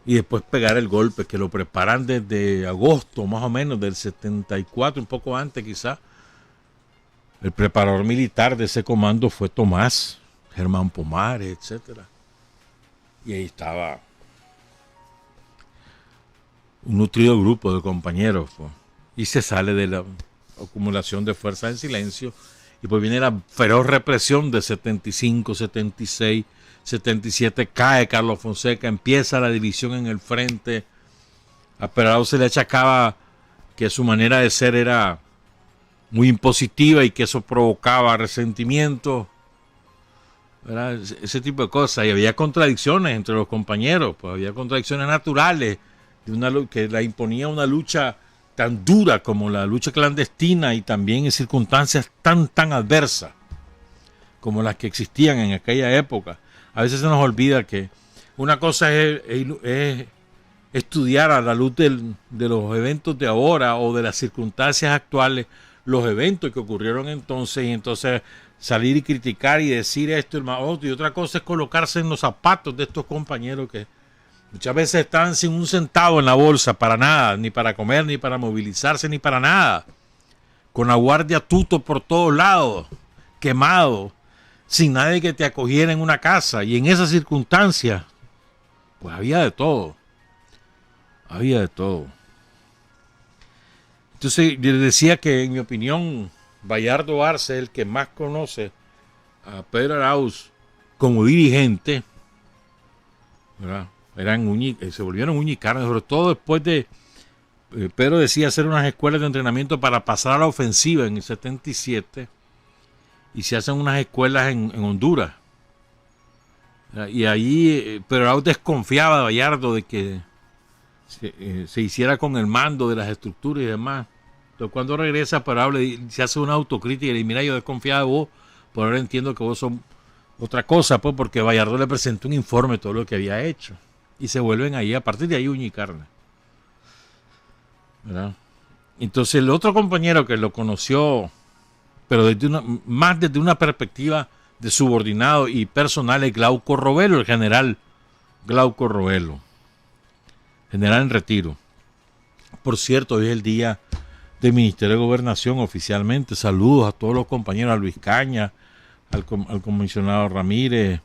y después pegar el golpe, que lo preparan desde agosto más o menos del 74, un poco antes quizá. El preparador militar de ese comando fue Tomás, Germán Pomares, etc. Y ahí estaba un nutrido grupo de compañeros, pues, y se sale de la acumulación de fuerzas en silencio y pues viene la feroz represión de 75, 76, 77, cae Carlos Fonseca, empieza la división en el frente. A Peraló se le achacaba que su manera de ser era muy impositiva y que eso provocaba resentimiento, ¿verdad? Ese tipo de cosas, y había contradicciones entre los compañeros, pues había contradicciones naturales que la imponía una lucha tan dura como la lucha clandestina y también en circunstancias tan adversas como las que existían en aquella época. A veces se nos olvida que una cosa es estudiar a la luz de los eventos de ahora o de las circunstancias actuales, los eventos que ocurrieron entonces, y entonces salir y criticar y decir esto y otra cosa es colocarse en los zapatos de estos compañeros que muchas veces estaban sin un centavo en la bolsa para nada, ni para comer, ni para movilizarse, ni para nada, con la guardia tuto por todos lados, quemado, sin nadie que te acogiera en una casa, y en esas circunstancias pues había de todo. Entonces yo decía que en mi opinión Bayardo Arce es el que más conoce a Pedro Arauz como dirigente, ¿verdad? Se volvieron uña y carne, sobre todo después de Pedro decía hacer unas escuelas de entrenamiento para pasar a la ofensiva en el 77, y se hacen unas escuelas en Honduras, y ahí Pedro Arauz desconfiaba de Bayardo de que se hiciera con el mando de las estructuras y demás. Entonces cuando regresa Pedro Arauz se hace una autocrítica y le dice: mira, yo desconfiaba de vos, por ahora entiendo que vos sos otra cosa, pues, porque Bayardo le presentó un informe de todo lo que había hecho, y se vuelven ahí, a partir de ahí, uña y carne, ¿verdad? Entonces el otro compañero que lo conoció, pero más desde una perspectiva de subordinado y personal, es Glauco Rovelo, el general Glauco Rovelo, general en retiro. Por cierto, hoy es el día del Ministerio de Gobernación oficialmente. Saludos a todos los compañeros, a Luis Caña, al comisionado Ramírez,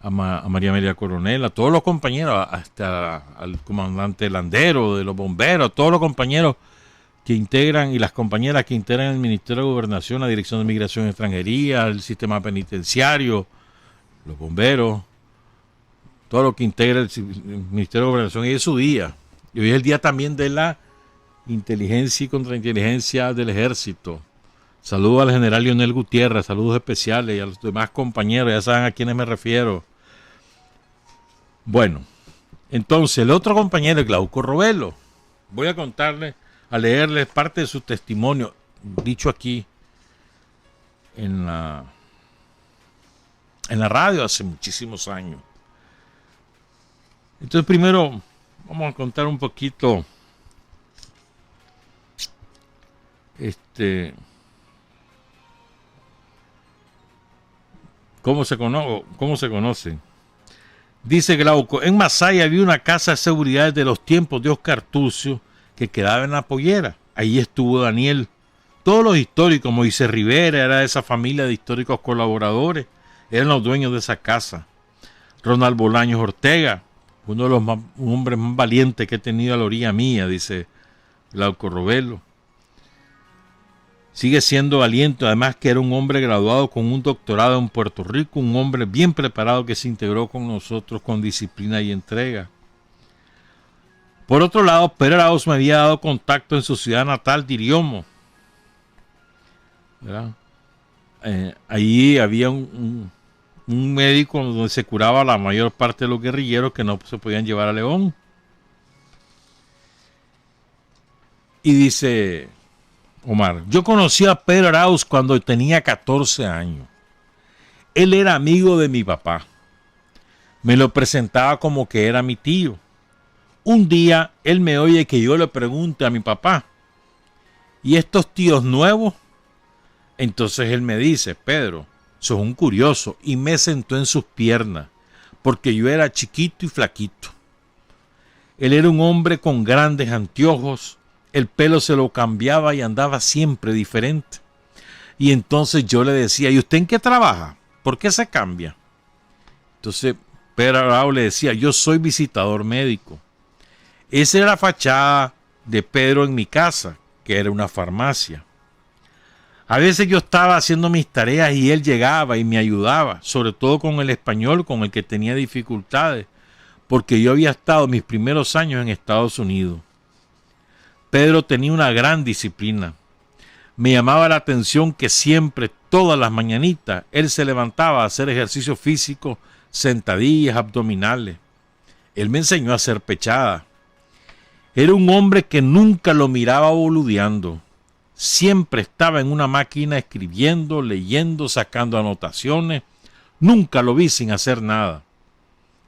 a María Amelia Coronel, a todos los compañeros, hasta al comandante Landero de los bomberos, a todos los compañeros que integran y las compañeras que integran el Ministerio de Gobernación, la Dirección de Migración y Extranjería, el sistema penitenciario, los bomberos, todo lo que integra el Ministerio de Gobernación. Y es su día. Y hoy es el día también de la inteligencia y contrainteligencia del Ejército. Saludos al general Leonel Gutiérrez, saludos especiales, y a los demás compañeros, ya saben a quiénes me refiero. Bueno, entonces el otro compañero es Glauco Rovelo. Voy a contarles a leerles parte de su testimonio, dicho aquí en la radio hace muchísimos años. Entonces primero vamos a contar un poquito cómo se conoce. Dice Glauco, en Masaya había una casa de seguridad de los tiempos de Oscar Turcio que quedaba en la Pollera. Ahí estuvo Daniel. Todos los históricos, Moisés Rivera era de esa familia de históricos colaboradores, eran los dueños de esa casa. Ronald Bolaños Ortega, uno de los hombres más valientes que he tenido a la orilla mía, dice Glauco Robelo. Sigue siendo valiente, además que era un hombre graduado con un doctorado en Puerto Rico, un hombre bien preparado que se integró con nosotros con disciplina y entrega. Por otro lado, Pedro Arauz me había dado contacto en su ciudad natal, Diriomo. Allí había un médico donde se curaba la mayor parte de los guerrilleros que no se podían llevar a León. Y dice Omar, yo conocí a Pedro Arauz cuando tenía 14 años. Él era amigo de mi papá. Me lo presentaba como que era mi tío. Un día él me oye que yo le pregunte a mi papá, ¿y estos tíos nuevos? Entonces él me dice, Pedro, sos un curioso, y me sentó en sus piernas, porque yo era chiquito y flaquito. Él era un hombre con grandes anteojos, el pelo se lo cambiaba y andaba siempre diferente. Y entonces yo le decía, ¿y usted en qué trabaja? ¿Por qué se cambia? Entonces Pedro Arauz le decía, yo soy visitador médico. Esa era la fachada de Pedro en mi casa, que era una farmacia. A veces yo estaba haciendo mis tareas y él llegaba y me ayudaba, sobre todo con el español con el que tenía dificultades, porque yo había estado mis primeros años en Estados Unidos. Pedro tenía una gran disciplina. Me llamaba la atención que siempre, todas las mañanitas, él se levantaba a hacer ejercicio físico, sentadillas, abdominales. Él me enseñó a hacer pechada. Era un hombre que nunca lo miraba boludeando. Siempre estaba en una máquina escribiendo, leyendo, sacando anotaciones. Nunca lo vi sin hacer nada.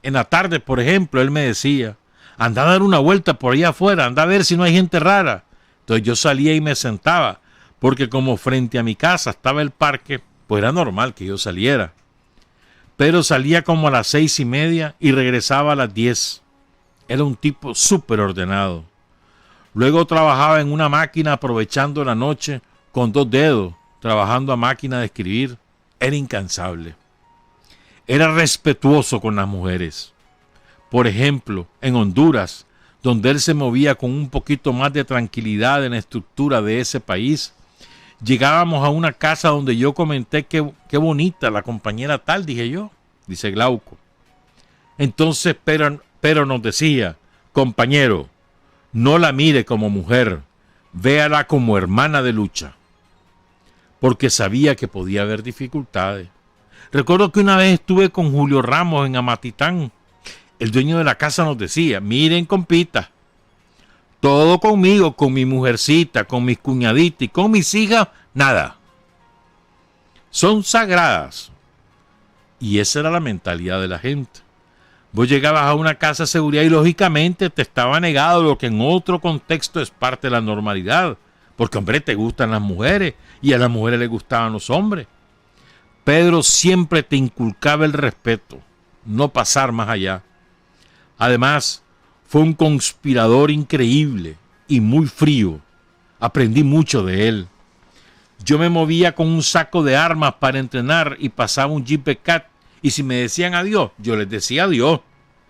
En la tarde, por ejemplo, él me decía, anda a dar una vuelta por allá afuera, anda a ver si no hay gente rara. Entonces yo salía y me sentaba, porque como frente a mi casa estaba el parque, pues era normal que yo saliera. Pero salía como a las 6:30 y regresaba a las 10. Era un tipo súper ordenado. Luego trabajaba en una máquina aprovechando la noche con 2 dedos, trabajando a máquina de escribir. Era incansable. Era respetuoso con las mujeres. Por ejemplo, en Honduras, donde él se movía con un poquito más de tranquilidad en la estructura de ese país, llegábamos a una casa donde yo comenté qué bonita la compañera tal, dije yo, dice Glauco. Entonces Pero nos decía, compañero, no la mire como mujer, véala como hermana de lucha, porque sabía que podía haber dificultades. Recuerdo que una vez estuve con Julio Ramos en Amatitán. El dueño de la casa nos decía, miren compita, todo conmigo, con mi mujercita, con mis cuñaditas y con mis hijas, nada. Son sagradas. Y esa era la mentalidad de la gente. Vos llegabas a una casa de seguridad y lógicamente te estaba negado lo que en otro contexto es parte de la normalidad. Porque, hombre, te gustan las mujeres y a las mujeres les gustaban los hombres. Pedro siempre te inculcaba el respeto, no pasar más allá. Además, fue un conspirador increíble y muy frío. Aprendí mucho de él. Yo me movía con un saco de armas para entrenar y pasaba un Jeep Cat. Y si me decían adiós, yo les decía adiós.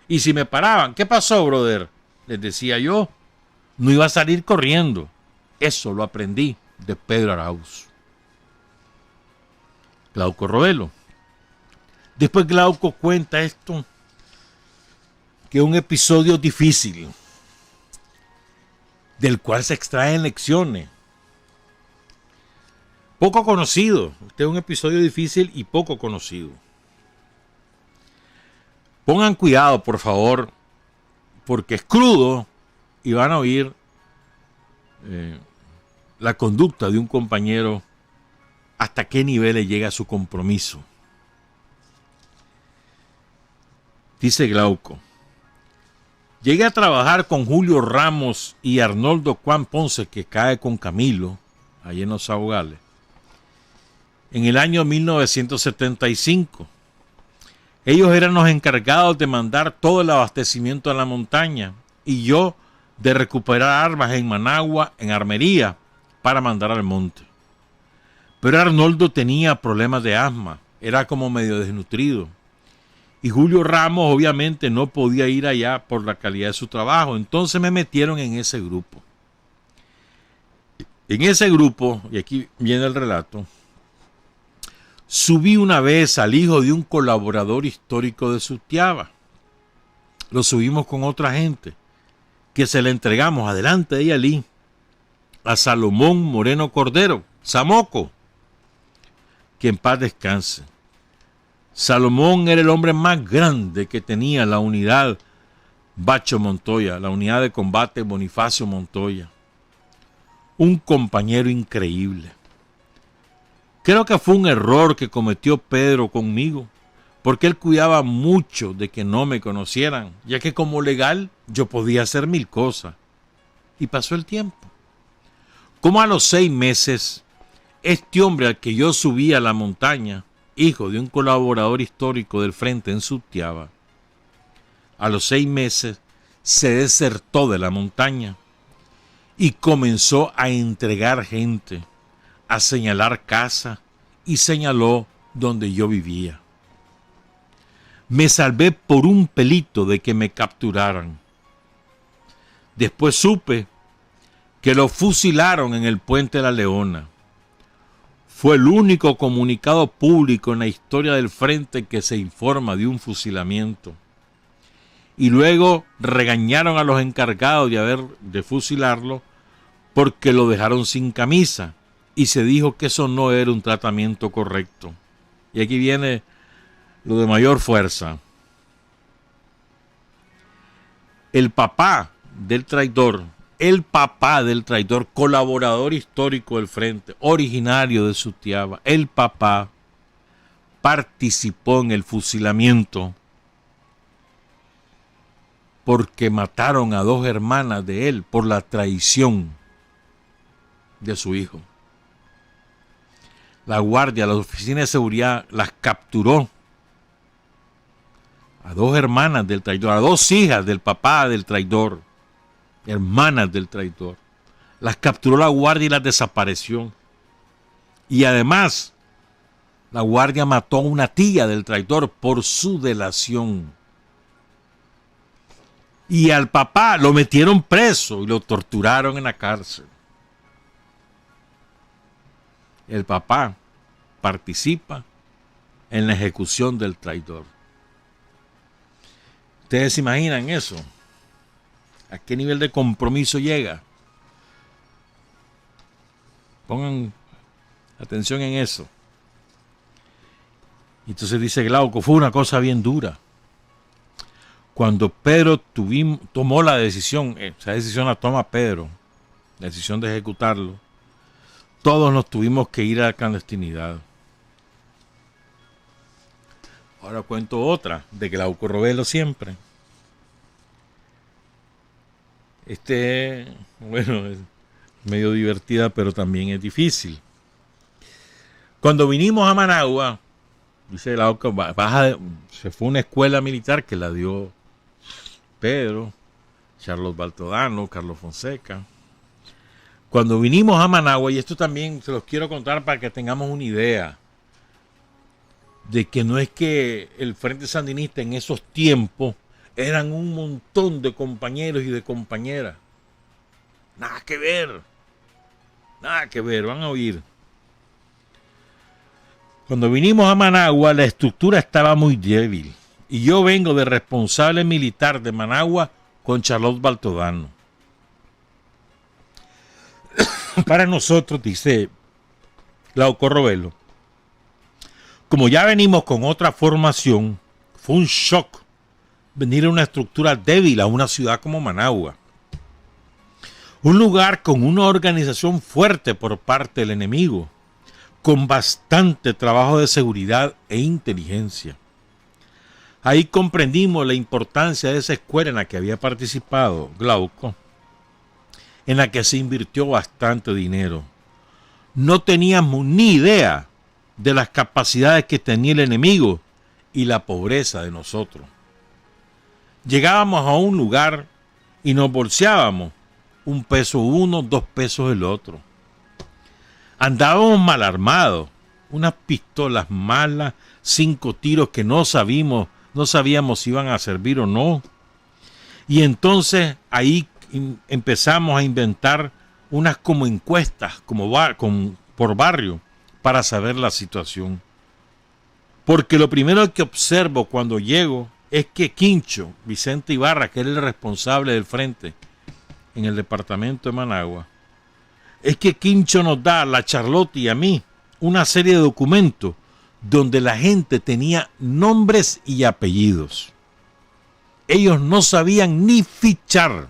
Y si me paraban, ¿qué pasó, brother? Les decía yo. No iba a salir corriendo. Eso lo aprendí de Pedro Arauz. Glauco Robelo. Después Glauco cuenta esto, que es un episodio difícil, del cual se extraen lecciones. Poco conocido. Este es un episodio difícil y poco conocido. Pongan cuidado, por favor, porque es crudo y van a oír la conducta de un compañero, hasta qué niveles llega su compromiso. Dice Glauco: llegué a trabajar con Julio Ramos y Arnoldo Juan Ponce, que cae con Camilo, allí en los Saugales, en el año 1975. Ellos eran los encargados de mandar todo el abastecimiento a la montaña y yo de recuperar armas en Managua, en armería, para mandar al monte. Pero Arnoldo tenía problemas de asma, era como medio desnutrido. Y Julio Ramos obviamente no podía ir allá por la calidad de su trabajo, entonces me metieron en ese grupo. En ese grupo, y aquí viene el relato, subí una vez al hijo de un colaborador histórico de Sutiaba. Lo subimos con otra gente, que se le entregamos adelante de Yalí a Salomón Moreno Cordero, Samoco, que en paz descanse. Salomón era el hombre más grande que tenía la unidad Bacho Montoya, la unidad de combate Bonifacio Montoya. Un compañero increíble. Creo que fue un error que cometió Pedro conmigo, porque él cuidaba mucho de que no me conocieran, ya que como legal yo podía hacer 1000 cosas. Y pasó el tiempo. Como a los 6 meses, este hombre al que yo subí a la montaña, hijo de un colaborador histórico del frente en Sutiaba, a los 6 meses se desertó de la montaña y comenzó a entregar gente, a señalar casa, y señaló donde yo vivía. Me salvé por un pelito de que me capturaran. Después supe que lo fusilaron en el Puente de la Leona. Fue el único comunicado público en la historia del frente que se informa de un fusilamiento. Y luego regañaron a los encargados de fusilarlo porque lo dejaron sin camisa y se dijo que eso no era un tratamiento correcto. Y aquí viene lo de mayor fuerza. El papá del traidor, colaborador histórico del frente, originario de Sutiaba, el papá participó en el fusilamiento porque mataron a 2 hermanas de él por la traición de su hijo. La guardia, la oficina de seguridad las capturó a 2 hermanas del traidor, a 2 hijas del papá del traidor, hermanas del traidor. Las capturó la guardia y las desapareció. Y además, la guardia mató a una tía del traidor por su delación. Y al papá lo metieron preso y lo torturaron en la cárcel. El papá participa en la ejecución del traidor. ¿Ustedes se imaginan eso? ¿A qué nivel de compromiso llega? Pongan atención en eso. Entonces dice Glauco, fue una cosa bien dura. Cuando Pedro tomó la decisión, esa decisión la toma Pedro, la decisión de ejecutarlo, todos nos tuvimos que ir a la clandestinidad. Ahora cuento otra, de Glauco Robelo siempre. Bueno, es medio divertida, pero también es difícil. Cuando vinimos a Managua, dice Glauco, se fue a una escuela militar que la dio Pedro, Charlos Baltodano, Carlos Fonseca. Cuando vinimos a Managua, y esto también se los quiero contar para que tengamos una idea de que no es que el Frente Sandinista en esos tiempos eran un montón de compañeros y de compañeras. Nada que ver, van a oír. Cuando vinimos a Managua, la estructura estaba muy débil. Y yo vengo de responsable militar de Managua con Charlotte Baltodano. Para nosotros, dice Glauco Robelo, como ya venimos con otra formación, fue un shock venir a una estructura débil a una ciudad como Managua. Un lugar con una organización fuerte por parte del enemigo, con bastante trabajo de seguridad e inteligencia. Ahí comprendimos la importancia de esa escuela en la que había participado Glauco, en la que se invirtió bastante dinero. No teníamos ni idea de las capacidades que tenía el enemigo y la pobreza de nosotros. Llegábamos a un lugar y nos bolseábamos un peso uno, 2 pesos el otro. Andábamos mal armados, unas pistolas malas, 5 tiros que no sabíamos si iban a servir o no. Y entonces ahí empezamos a inventar unas como encuestas por barrio para saber la situación. Porque lo primero que observo cuando llego es que Quincho, Vicente Ibarra, que era el responsable del frente en el departamento de Managua, es que Quincho nos da a la Charlotte y a mí una serie de documentos donde la gente tenía nombres y apellidos. Ellos no sabían ni fichar.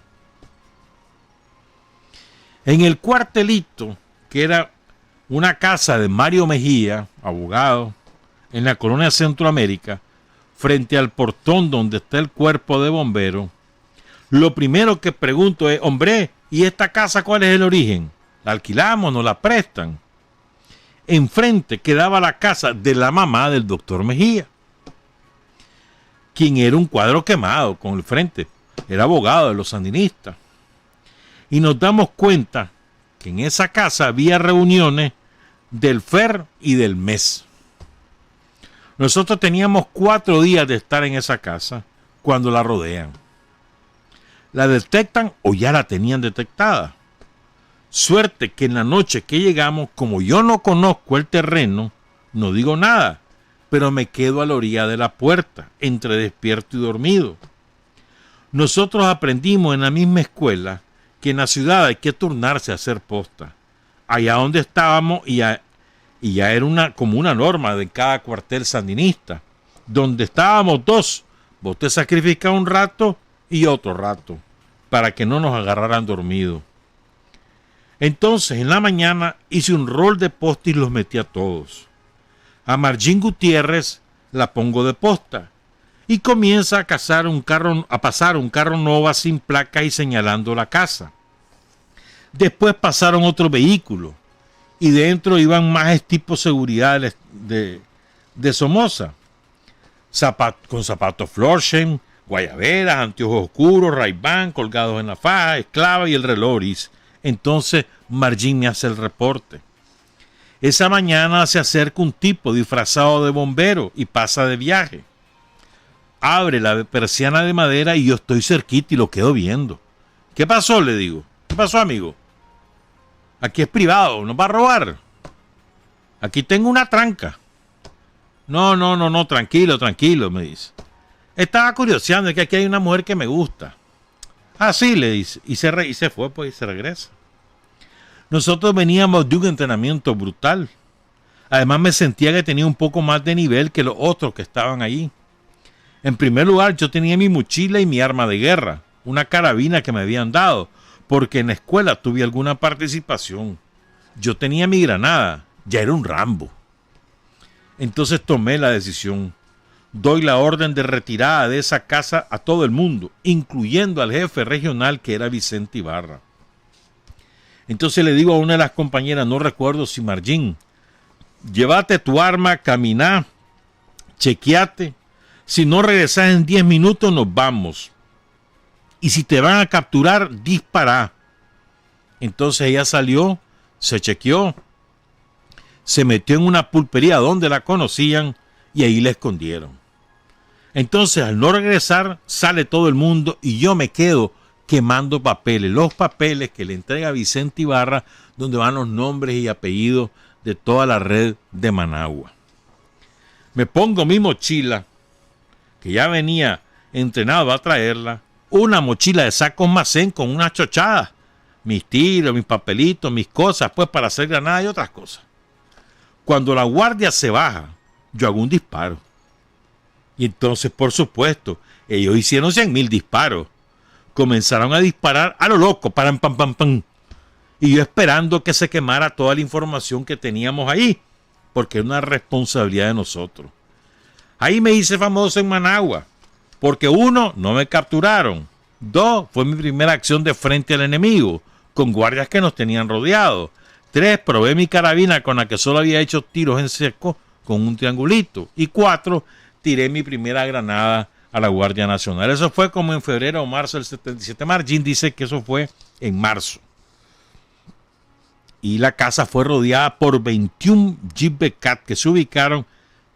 En el cuartelito, que era una casa de Mario Mejía, abogado, en la colonia Centroamérica, frente al portón donde está el cuerpo de bomberos, lo primero que pregunto es, hombre, ¿y esta casa cuál es el origen? ¿La alquilamos? ¿Nos la prestan? Enfrente quedaba la casa de la mamá del doctor Mejía, quien era un cuadro quemado con el frente, era abogado de los sandinistas. Y nos damos cuenta que en esa casa había reuniones del FER y del MES. Nosotros teníamos 4 días de estar en esa casa cuando la rodean. La detectan o ya la tenían detectada. Suerte que en la noche que llegamos, como yo no conozco el terreno, no digo nada, pero me quedo a la orilla de la puerta, entre despierto y dormido. Nosotros aprendimos en la misma escuela que en la ciudad hay que turnarse a hacer posta. Allá donde estábamos, y ya era como una norma de cada cuartel sandinista, donde estábamos 2, vos te sacrificabas un rato y otro rato, para que no nos agarraran dormidos. Entonces, en la mañana hice un rol de posta y los metí a todos. A Margín Gutiérrez la pongo de posta y comienza a pasar un carro Nova sin placa y señalando la casa. Después pasaron otro vehículo y dentro iban más tipos de seguridad de Somoza, con zapatos Florsheim, guayaberas, anteojos oscuros, Ray-Ban colgados en la faja, esclava y el reloj Oris. Entonces Margín me hace el reporte. Esa mañana se acerca un tipo disfrazado de bombero y pasa de viaje. Abre la persiana de madera y yo estoy cerquita y lo quedo viendo. ¿Qué pasó? Le digo. ¿Qué pasó, amigo? Aquí es privado, ¿nos va a robar? Aquí tengo una tranca. No, tranquilo, me dice. Estaba curioseando, es que aquí hay una mujer que me gusta. Ah, sí, le dice. Y se fue, pues, y se regresa. Nosotros veníamos de un entrenamiento brutal. Además me sentía que tenía un poco más de nivel que los otros que estaban allí. En primer lugar, yo tenía mi mochila y mi arma de guerra, una carabina que me habían dado, porque en la escuela tuve alguna participación. Yo tenía mi granada, ya era un Rambo. Entonces tomé la decisión. Doy la orden de retirada de esa casa a todo el mundo, incluyendo al jefe regional que era Vicente Ibarra. Entonces le digo a una de las compañeras, no recuerdo si Margín, llévate tu arma, caminá, chequeate. Si no regresas en 10 minutos nos vamos. Y si te van a capturar, dispara. Entonces ella salió, se chequeó, se metió en una pulpería donde la conocían y ahí la escondieron. Entonces al no regresar sale todo el mundo y yo me quedo quemando papeles, los papeles que le entrega Vicente Ibarra, donde van los nombres y apellidos de toda la red de Managua. Me pongo mi mochila, que ya venía entrenado a traerla, una mochila de sacos Macén con unas chochadas, mis tiros, mis papelitos, mis cosas, pues para hacer granadas y otras cosas. Cuando la guardia se baja, yo hago un disparo. Y entonces, por supuesto, ellos hicieron 100,000 disparos. comenzaron a disparar a lo loco, pam, pam, pam, pam. Y yo esperando que se quemara toda la información que teníamos ahí, porque es una responsabilidad de nosotros. Ahí me hice famoso en Managua, porque 1, no me capturaron. 2, fue mi primera acción de frente al enemigo, con guardias que nos tenían rodeados. 3, probé mi carabina con la que solo había hecho tiros en seco con un triangulito. Y 4, tiré mi primera granada a la Guardia Nacional. Eso fue como en febrero o marzo del 77. Margin dice que eso fue en marzo. Y la casa fue rodeada por 21 Jeep Becat que se ubicaron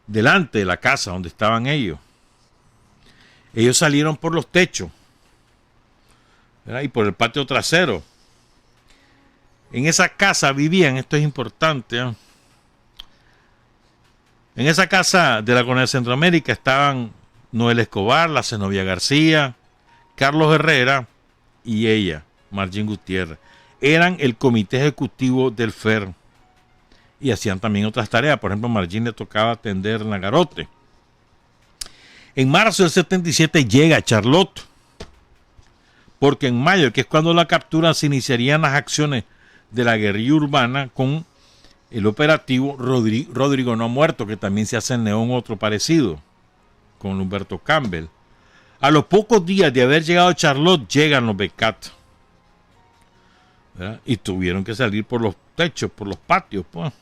delante de la casa donde estaban ellos. Ellos salieron por los techos, ¿verdad? Y por el patio trasero. En esa casa vivían, esto es importante, ¿eh? En esa casa de la Colonia de Centroamérica estaban Noel Escobar, la Zenobia García, Carlos Herrera y ella, Margin Gutiérrez. Eran el comité ejecutivo del FER y hacían también otras tareas. Por ejemplo, a Margin le tocaba atender Nagarote. En marzo del 77 llega Charlotte, porque en mayo, que es cuando la capturan, se iniciarían las acciones de la guerrilla urbana con el operativo Rodrigo No Muerto, que también se hace en León otro parecido, con Humberto Campbell. A los pocos días de haber llegado a Charlotte, llegan los Becat, ¿verdad? Y tuvieron que salir por los techos, por los patios, pues.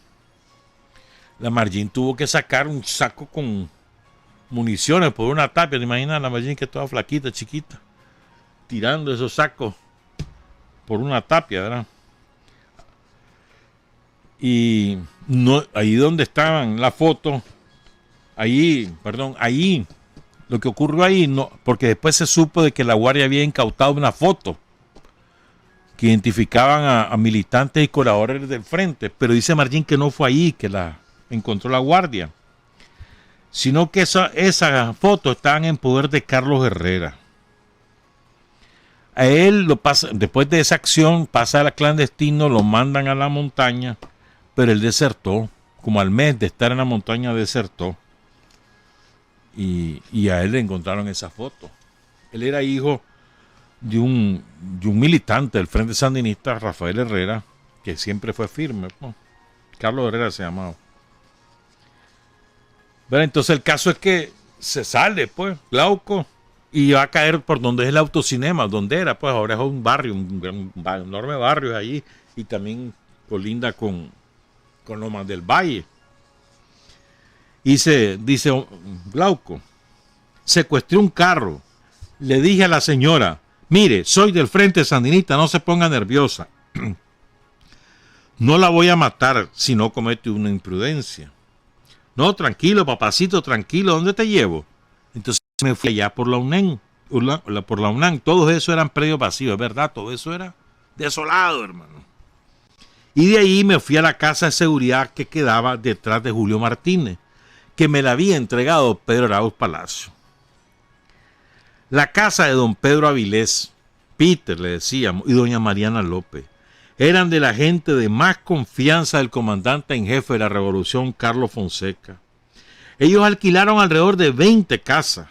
La Margin tuvo que sacar un saco con municiones por una tapia. ¿Te imaginas la Margin, que es toda flaquita, chiquita, tirando esos sacos por una tapia, ¿verdad? Y no, ahí donde estaban la foto, ahí lo que ocurrió ahí, no, porque después se supo de que la Guardia había incautado una foto que identificaban a militantes y colaboradores del frente, pero dice Margin que no fue ahí que la encontró la Guardia, sino que esa foto estaban en poder de Carlos Herrera. A él lo pasa, después de esa acción, pasa al clandestino, lo mandan a la montaña, pero él desertó, como al mes de estar en la montaña desertó. Y a él le encontraron esa foto. Él era hijo de un militante del Frente Sandinista, Rafael Herrera, que siempre fue firme, pues. Carlos Herrera se llamaba. Pero entonces el caso es que se sale, pues, Glauco, y va a caer por donde es el autocinema, donde era, pues ahora es un barrio, un enorme barrio allí, y también colinda con Lomas del Valle. Y se dice Glauco, secuestré un carro, le dije a la señora, mire, soy del Frente Sandinista, no se ponga nerviosa, no la voy a matar si no comete una imprudencia. No, tranquilo, papacito, tranquilo, ¿dónde te llevo? Entonces me fui allá por la UNAM, todos esos eran predios vacíos, es verdad, todo eso era desolado, hermano. Y de ahí me fui a la casa de seguridad que quedaba detrás de Julio Martínez, que me la había entregado Pedro Arauz Palacio. La casa de don Pedro Avilés, Peter le decíamos, y doña Mariana López, eran de la gente de más confianza del comandante en jefe de la revolución, Carlos Fonseca. Ellos alquilaron alrededor de 20 casas,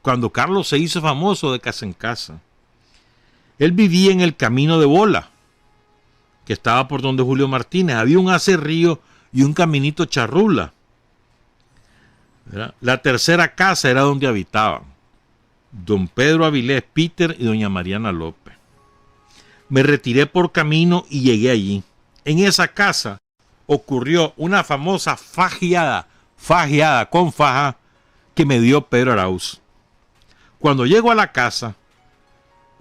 cuando Carlos se hizo famoso de casa en casa. Él vivía en el Camino de Bola, que estaba por donde Julio Martínez. Había un acerrío y un caminito charrula, ¿verdad? La tercera casa era donde habitaban don Pedro Avilés, Peter y doña Mariana López. Me retiré por camino y llegué allí. En esa casa ocurrió una famosa fajeada con faja que me dio Pedro Arauz. Cuando llego a la casa,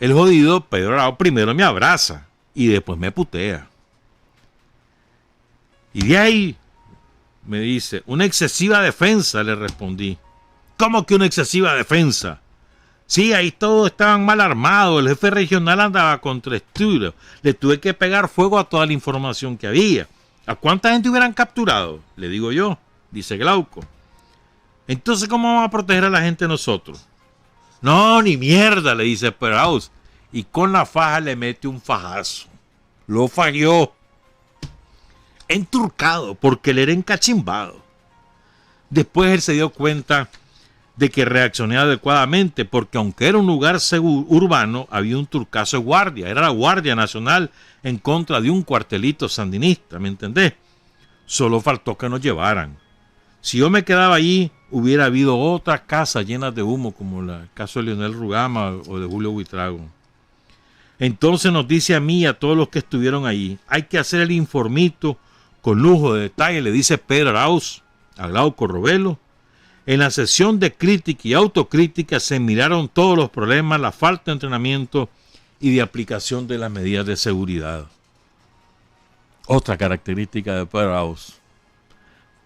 el jodido Pedro Arauz primero me abraza y después me putea. Y de ahí me dice, una excesiva defensa, le respondí. ¿Cómo que una excesiva defensa? Sí, ahí todos estaban mal armados, el jefe regional andaba contra estudio. Le tuve que pegar fuego a toda la información que había. ¿A cuánta gente hubieran capturado? Le digo yo, dice Glauco. Entonces, ¿cómo vamos a proteger a la gente nosotros? No, ni mierda, le dice Perauz. Y con la faja le mete un fajazo. Lo falló. Enturcado, porque él era encachimbado. Después él se dio cuenta de que reaccioné adecuadamente, porque aunque era un lugar urbano, había un turcaso de guardia, era la Guardia Nacional en contra de un cuartelito sandinista, ¿me entendés? Solo faltó que nos llevaran. Si yo me quedaba allí, hubiera habido otras casas llenas de humo, como el caso de Leonel Rugama o de Julio Buitrago. Entonces nos dice a mí y a todos los que estuvieron allí, hay que hacer el informito con lujo de detalle, le dice Pedro Arauz a Glauco Robelo. En la sesión de crítica y autocrítica se miraron todos los problemas, la falta de entrenamiento y de aplicación de las medidas de seguridad. Otra característica de Pedro Arauz.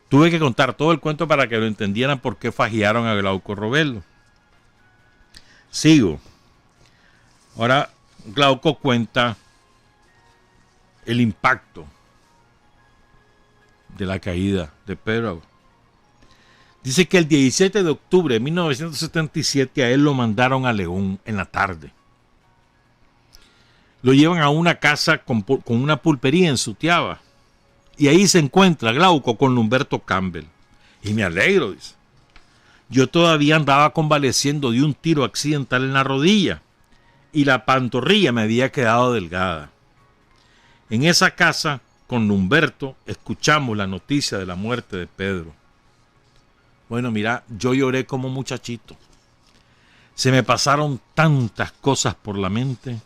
Tuve que contar todo el cuento para que lo entendieran por qué fajiaron a Glauco Robelo. Sigo. Ahora Glauco cuenta el impacto de la caída de Pedro Arauz. Dice que el 17 de octubre de 1977 a él lo mandaron a León en la tarde. Lo llevan a una casa con una pulpería en Sutiaba. Y ahí se encuentra Glauco con Humberto Campbell. Y me alegro, dice. Yo todavía andaba convaleciendo de un tiro accidental en la rodilla. Y la pantorrilla me había quedado delgada. En esa casa, con Humberto, escuchamos la noticia de la muerte de Pedro. Bueno, mira, yo lloré como muchachito. Se me pasaron tantas cosas por la mente.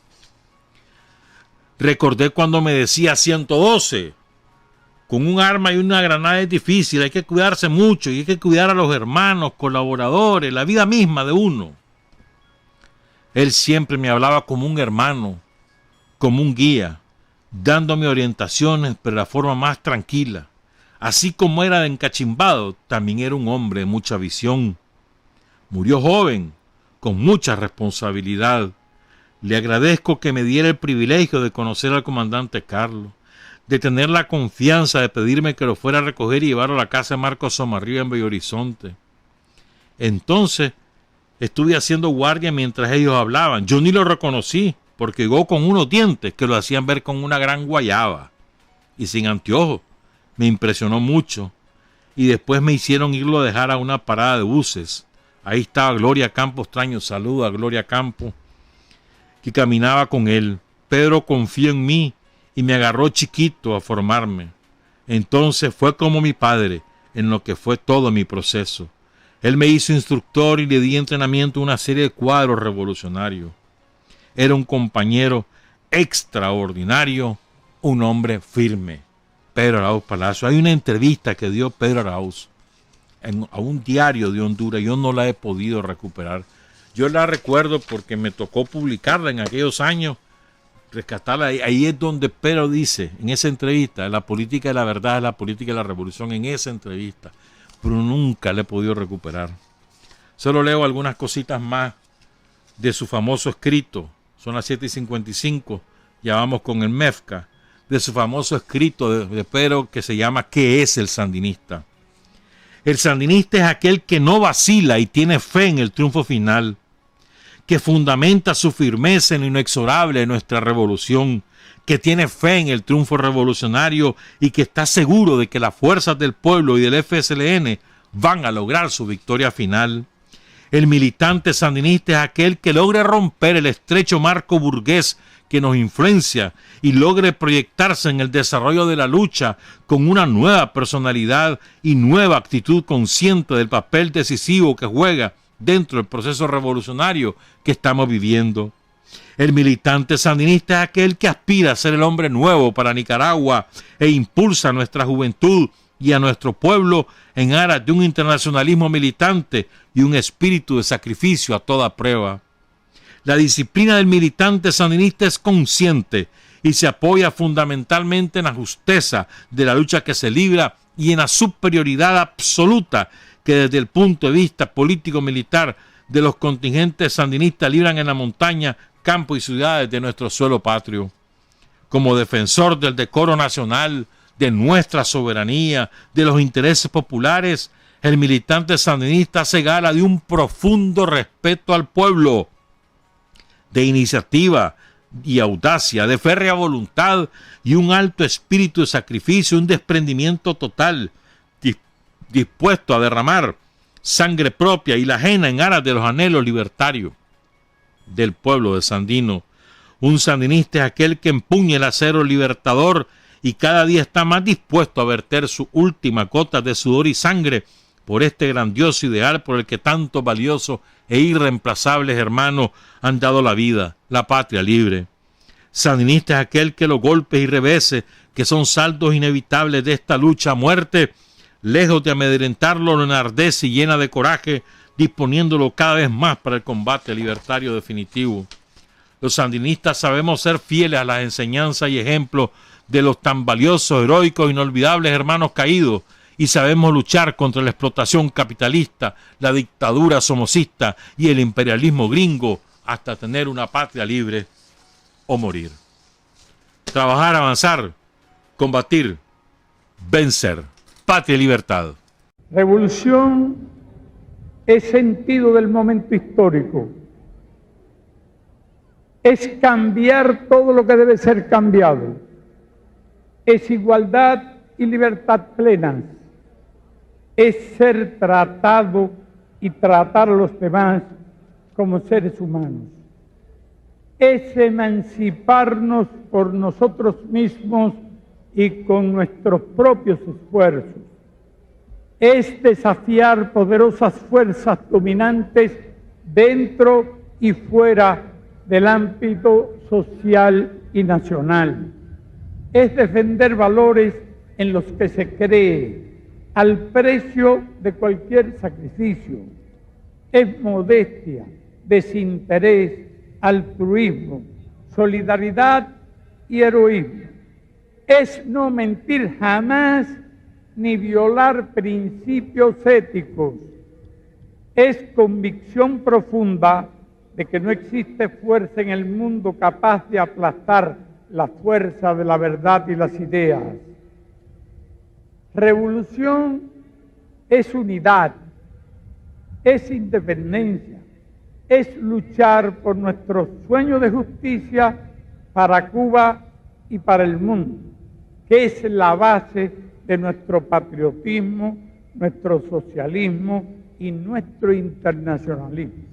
Recordé cuando me decía 112. Con un arma y una granada es difícil, hay que cuidarse mucho y hay que cuidar a los hermanos, colaboradores, la vida misma de uno. Él siempre me hablaba como un hermano, como un guía, dándome orientaciones, pero de la forma más tranquila. Así como era de encachimbado, también era un hombre de mucha visión. Murió joven, con mucha responsabilidad. Le agradezco que me diera el privilegio de conocer al comandante Carlos, de tener la confianza de pedirme que lo fuera a recoger y llevarlo a la casa de Marcos Somarriba en Bello Horizonte. Entonces, estuve haciendo guardia mientras ellos hablaban. Yo ni lo reconocí, porque llegó con unos dientes que lo hacían ver con una gran guayaba y sin anteojos. Me impresionó mucho. Y después me hicieron irlo a dejar a una parada de buses. Ahí estaba Gloria Campos Traño. Saludo a Gloria Campos, que caminaba con él. Pedro confió en mí y me agarró chiquito a formarme. Entonces fue como mi padre en lo que fue todo mi proceso. Él me hizo instructor y le di entrenamiento a una serie de cuadros revolucionarios. Era un compañero extraordinario, un hombre firme. Pedro Arauz Palacio. Hay una entrevista que dio Pedro Arauz a un diario de Honduras. Yo no la he podido recuperar. Yo la recuerdo porque me tocó publicarla en aquellos años, rescatarla. Ahí es donde Pedro dice, en esa entrevista, la política de la verdad es la política de la revolución, en esa entrevista. Pero nunca la he podido recuperar. Solo leo algunas cositas más de su famoso escrito. Son las 7:55. Ya vamos con el MEFCA. De su famoso escrito de Pedro que se llama ¿Qué es el sandinista? El sandinista es aquel que no vacila y tiene fe en el triunfo final, que fundamenta su firmeza en lo inexorable de nuestra revolución, que tiene fe en el triunfo revolucionario y que está seguro de que las fuerzas del pueblo y del FSLN van a lograr su victoria final. El militante sandinista es aquel que logre romper el estrecho marco burgués que nos influencia y logre proyectarse en el desarrollo de la lucha con una nueva personalidad y nueva actitud consciente del papel decisivo que juega dentro del proceso revolucionario que estamos viviendo. El militante sandinista es aquel que aspira a ser el hombre nuevo para Nicaragua e impulsa a nuestra juventud y a nuestro pueblo en aras de un internacionalismo militante y un espíritu de sacrificio a toda prueba. La disciplina del militante sandinista es consciente y se apoya fundamentalmente en la justeza de la lucha que se libra y en la superioridad absoluta que desde el punto de vista político-militar de los contingentes sandinistas libran en la montaña, campo y ciudades de nuestro suelo patrio. Como defensor del decoro nacional, de nuestra soberanía, de los intereses populares, el militante sandinista hace gala de un profundo respeto al pueblo, de iniciativa y audacia, de férrea voluntad y un alto espíritu de sacrificio, un desprendimiento total, dispuesto a derramar sangre propia y la ajena en aras de los anhelos libertarios del pueblo de Sandino. Un sandinista es aquel que empuña el acero libertador y cada día está más dispuesto a verter su última gota de sudor y sangre por este grandioso ideal por el que tantos valiosos e irreemplazables hermanos han dado la vida, la patria libre. Sandinista es aquel que los golpes y reveses, que son saldos inevitables de esta lucha a muerte, lejos de amedrentarlo, lo enardece y llena de coraje, disponiéndolo cada vez más para el combate libertario definitivo. Los sandinistas sabemos ser fieles a las enseñanzas y ejemplos de los tan valiosos, heroicos e inolvidables hermanos caídos, y sabemos luchar contra la explotación capitalista, la dictadura somocista y el imperialismo gringo hasta tener una patria libre o morir. Trabajar, avanzar, combatir, vencer. Patria y libertad. Revolución es sentido del momento histórico. Es cambiar todo lo que debe ser cambiado. Es igualdad y libertad plenas. Es ser tratado y tratar a los demás como seres humanos. Es emanciparnos por nosotros mismos y con nuestros propios esfuerzos. Es desafiar poderosas fuerzas dominantes dentro y fuera del ámbito social y nacional. Es defender valores en los que se cree, al precio de cualquier sacrificio. Es modestia, desinterés, altruismo, solidaridad y heroísmo. Es no mentir jamás ni violar principios éticos. Es convicción profunda de que no existe fuerza en el mundo capaz de aplastar la fuerza de la verdad y las ideas. Revolución es unidad, es independencia, es luchar por nuestro sueño de justicia para Cuba y para el mundo, que es la base de nuestro patriotismo, nuestro socialismo y nuestro internacionalismo.